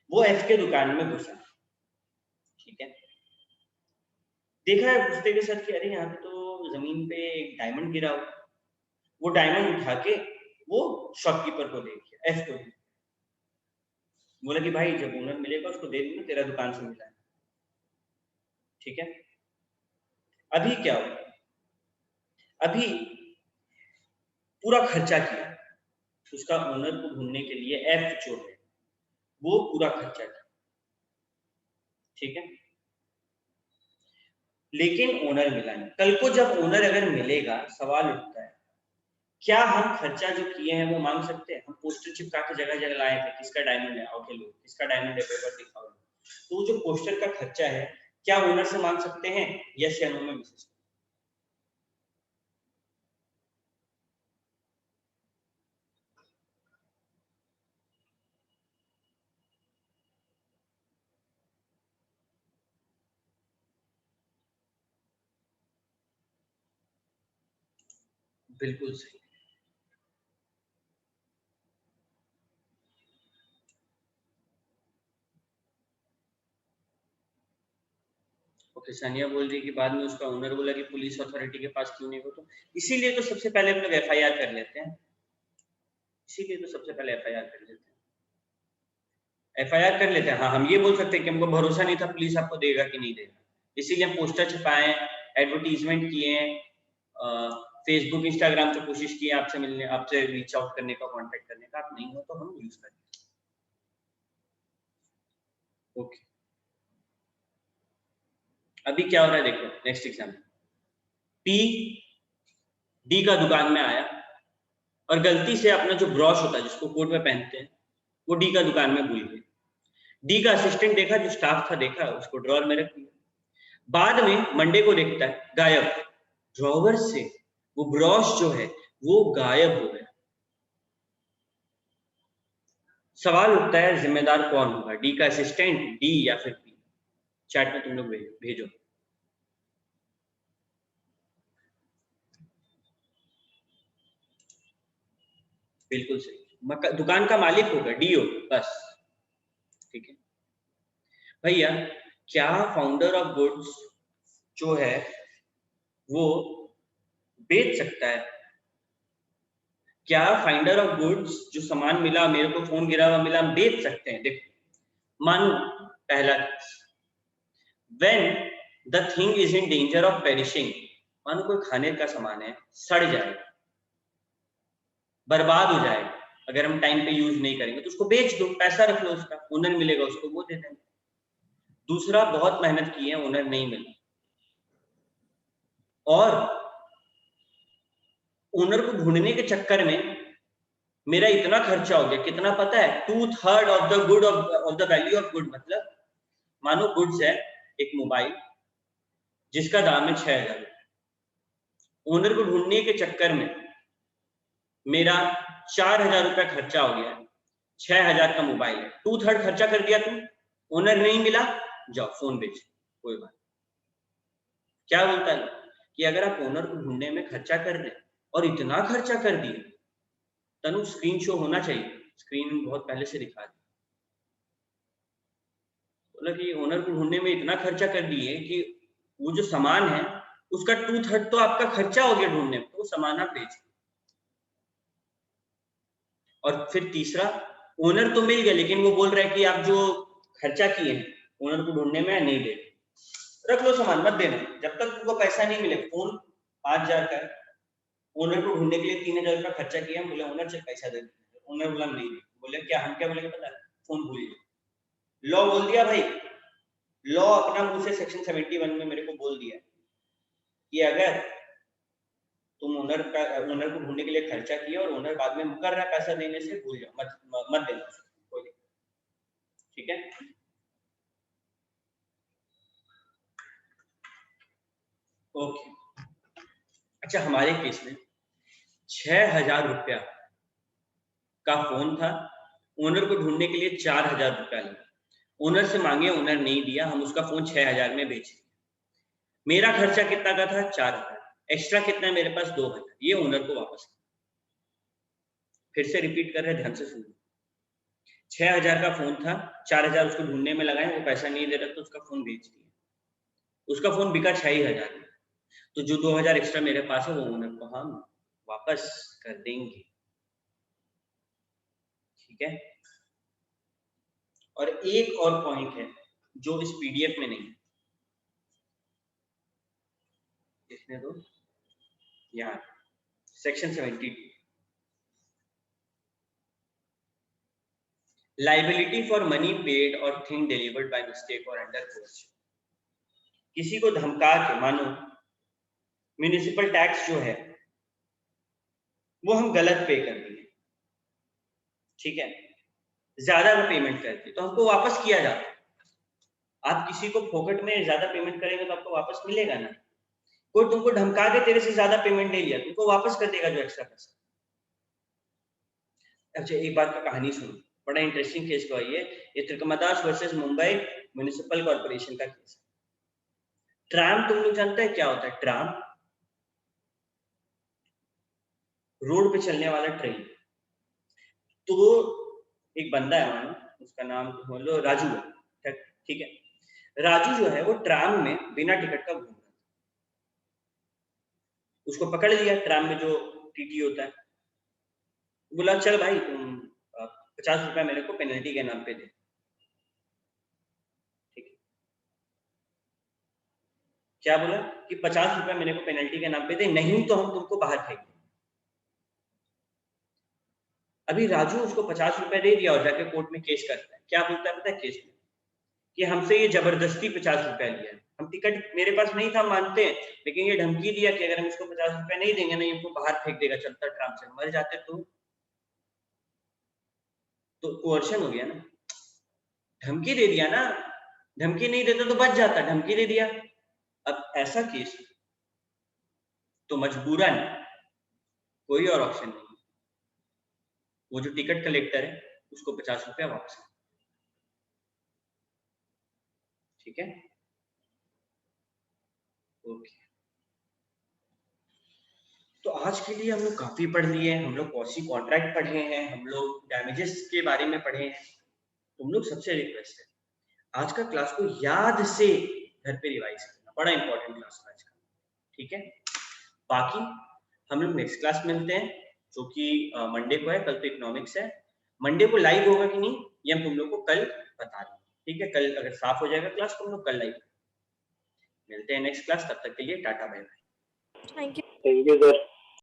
वो एफ के दुकान में घुसा, ठीक है। देखा है घुसते के साथ कि अरे यहाँ पे तो जमीन पे एक डायमंड गिरा हुआ, वो डायमंड उठा के वो शॉपकीपर को दे दिया, एफ को, बोला कि भाई जब ओनर मिलेगा उसको दे दूंगा, तेरा दुकान से मिला है, ठीक है। अभी क्या हुआ, अभी पूरा खर्चा किया उसका ओनर को ढूंढने के लिए, एफ जो है वो पूरा खर्चा किया, ठीक है, लेकिन ओनर मिला नहीं। कल को जब ओनर अगर मिलेगा, सवाल उठता है क्या हम खर्चा जो किए हैं वो मांग सकते हैं? हम पोस्टर चिपका के जगह जगह लाए थे, किसका डायमंड है, ओके लो, किसका डायमंड है, पेपर दिखाओ। तो जो पोस्टर का खर्चा है क्या ओनर से मांग सकते हैं? यस या नो में मैसेज। बिल्कुल सही। ओके, सानिया बोल रही है कि बाद में उसका ओनर बोला कि पुलिस अथॉरिटी के पास क्यों नहीं हो, तो इसीलिए तो सबसे पहले हम लोग एफआईआर कर लेते हैं, इसीलिए तो सबसे पहले एफआईआर कर लेते हैं, एफआईआर कर लेते हैं। हाँ, हम ये बोल सकते हैं कि हमको भरोसा नहीं था पुलिस आपको देगा कि नहीं देगा, इसीलिए हम पोस्टर छपाए, एडवर्टीजमेंट किए, फेसबुक इंस्टाग्राम पे कोशिश की आपसे मिलने, आपसे रीच आउट करने का, कांटेक्ट करने का, आप नहीं हो तो हम यूज करें। ओके, अभी क्या हो रहा है देखो, नेक्स्ट एग्जाम्पल, पी डी का दुकान में आया और गलती से अपना जो ब्रॉश होता है जिसको कोट में पहनते हैं वो डी का दुकान में भूल गए। डी का असिस्टेंट देखा, जो स्टाफ था देखा, उसको ड्रॉर में रख दिया। बाद में मंडे को देखता है गायब, ड्रॉवर से वो ब्रश जो है वो गायब हो गया। सवाल उठता है जिम्मेदार कौन होगा, डी का असिस्टेंट, डी या फिर पी? चैट में तुम लोग भेजो। बिल्कुल सही, दुकान का मालिक होगा डी होगा, बस, ठीक है। भैया क्या फाउंडर ऑफ गुड्स जो है वो बेच सकता है? क्या फाइंडर ऑफ गुड्स जो सामान मिला, मेरे को फोन गिरा हुआ मिला, हम बेच सकते हैं? देखो मानो पहला when the thing is in danger of perishing, मानो कोई खाने का सामान है, सड़ जाएगा, बर्बाद हो जाएगा अगर हम टाइम पे यूज नहीं करेंगे, तो उसको बेच दो, पैसा रख लो, उसका ओनर मिलेगा उसको, वो दे देंगे। दूसरा बहुत मेहनत की है, ओनर नहीं मिला, और ओनर को ढूंढने के चक्कर में मेरा इतना खर्चा हो गया, कितना पता है? 2/3 of the good of the value of good. मतलब मानो गुड्स है एक मोबाइल जिसका दाम है 6,000, ओनर को ढूंढने के चक्कर में मेरा 4,000 रुपया खर्चा हो गया, 6,000 का मोबाइल है, 2/3 खर्चा कर दिया तुम, ओनर नहीं मिला, जाओ फोन बेच, कोई बात। क्या बोलता है कि अगर आप ओनर को ढूंढने में खर्चा कर रहे और इतना खर्चा कर दिए, तनु स्क्रीन शो होना चाहिए, स्क्रीन बहुत पहले से दिखा दी, बोला कि ओनर को ढूंढने में इतना खर्चा कर दिए कि वो जो सामान है उसका 2/3 तो आपका खर्चा हो गया ढूंढने में, तो वो सामान आप बेच। और फिर तीसरा, ओनर तो मिल गया लेकिन वो बोल रहा है कि आप जो खर्चा किए हैं ओनर को ढूंढने में नहीं दे, रख लो सामान मत देना, जब तक तुमको पैसा नहीं मिले। फोन 5,000 का है, ओनर को ढूंढने के लिए 3,000 रुपया खर्चा किया, बोले ओनर से पैसा दे, ओनर बोला नहीं दे, बोले क्या, हम क्या बोलेंगे पता है? फोन भूल गए। लॉ बोल दिया भाई, लॉ अपना मुंह से सेक्शन 71 में मेरे को बोल दिया कि अगर तुम ओनर को ढूंढने के लिए खर्चा किया और ओनर बाद में मुकर रहा पैसा देने से, भूल जाओ, मत देना, कोई नहीं, ठीक है। ओके, अच्छा हमारे केस में 6,000 रुपया का फोन था, ओनर को ढूंढने के लिए 4,000 रुपया लगा, ओनर से मांगे, ओनर नहीं दिया, हम उसका फोन 6,000 में बेच दिया। मेरा खर्चा कितना का था? 4,000, एक्स्ट्रा कितना है मेरे पास? 2,000, ये ओनर को वापस। फिर से रिपीट कर रहे, ध्यान से सुनो। 6,000 का फोन था, 4,000 उसको ढूंढने में लगाए, वो पैसा नहीं दे रहा तो उसका फोन बेच दिया, उसका फोन बिका 6,000 में, तो जो 2,000 एक्स्ट्रा मेरे पास है वो ओनर को हम वापस कर देंगे, ठीक है। और एक और पॉइंट है जो इस पीडीएफ में नहीं है, देखने दो, यहाँ section 72, liability for money paid और थिंग डिलीवर्ड बाय मिस्टेक और अंडर कोर्स। किसी को धमका के, मानो म्युनिसिपल टैक्स जो है वो हम गलत पे कर दिए, ठीक है, ज्यादा में पेमेंट करके, तो हमको वापस किया जाता है। आप किसी को फोकट में ज्यादा पेमेंट करेंगे तो आपको वापस मिलेगा ना, कोई तुमको धमका के तेरे से ज्यादा पेमेंट ले लिया, तुमको वापस कर देगा जो एक्स्ट्रा पैसा। अच्छा एक बात का कहानी सुनो, बड़ा इंटरेस्टिंग केस हुआ ये Trikamdas versus Mumbai municipal corporation का केस। ट्राम तुम लोग जानते हैं क्या होता है? ट्राम रोड पे चलने वाला ट्रेन। तो एक बंदा है मानो, उसका नाम बोलो राजू है, ठीक है, राजू जो है वो ट्राम में बिना टिकट का घूम रहा था, उसको पकड़ लिया ट्राम में जो टीटी होता है, बोला चल भाई तुम 50 रुपया मेरे को पेनल्टी के नाम पे दे, ठीक है, क्या बोला कि 50 रुपया मेरे को पेनल्टी के नाम पे दे, नहीं तो हम तुमको बाहर फेंकेंगे। अभी राजू उसको 50 रुपया दे दिया और जाके कोर्ट में केस करता है। क्या बोलता है पता है केस में? कि हमसे ये जबरदस्ती 50 रुपया लिया है, हम टिकट मेरे पास नहीं था मानते हैं, लेकिन ये धमकी दिया कि अगर हम इसको 50 रुपया नहीं देंगे ना ये हमको बाहर फेंक देगा, चलता ट्राम से मर जाते तो कोर्शन हो गया ना, धमकी दे दिया ना, धमकी नहीं देता तो बच जाता, धमकी दे दिया। अब ऐसा केस तो मजबूरन कोई और ऑप्शन नहीं, वो जो टिकट कलेक्टर है उसको 50 रुपया वापस, ठीक है, ओके। तो आज के लिए हम लोग काफी पढ़ लिए, हम लोग पॉलिसी कॉन्ट्रैक्ट पढ़े हैं, हम लोग डैमेजेस के बारे में पढ़े हैं। तुम लोग सबसे रिक्वेस्ट है आज का क्लास को याद से घर पे रिवाइज करना, बड़ा इंपॉर्टेंट क्लास था आज का, ठीक है। बाकी हम लोग नेक्स्ट क्लास मिलते हैं जो कि मंडे को है, कल तो इकोनॉमिक्स है। मंडे को लाइव होगा कि नहीं ये हम तुम लोग को कल बता देंगे, ठीक है। कल अगर साफ हो जाएगा क्लास तो हम लोग कल लाइव मिलते हैं नेक्स्ट क्लास। तब तक के लिए tata bye bye. Thank you. Thank you, sir.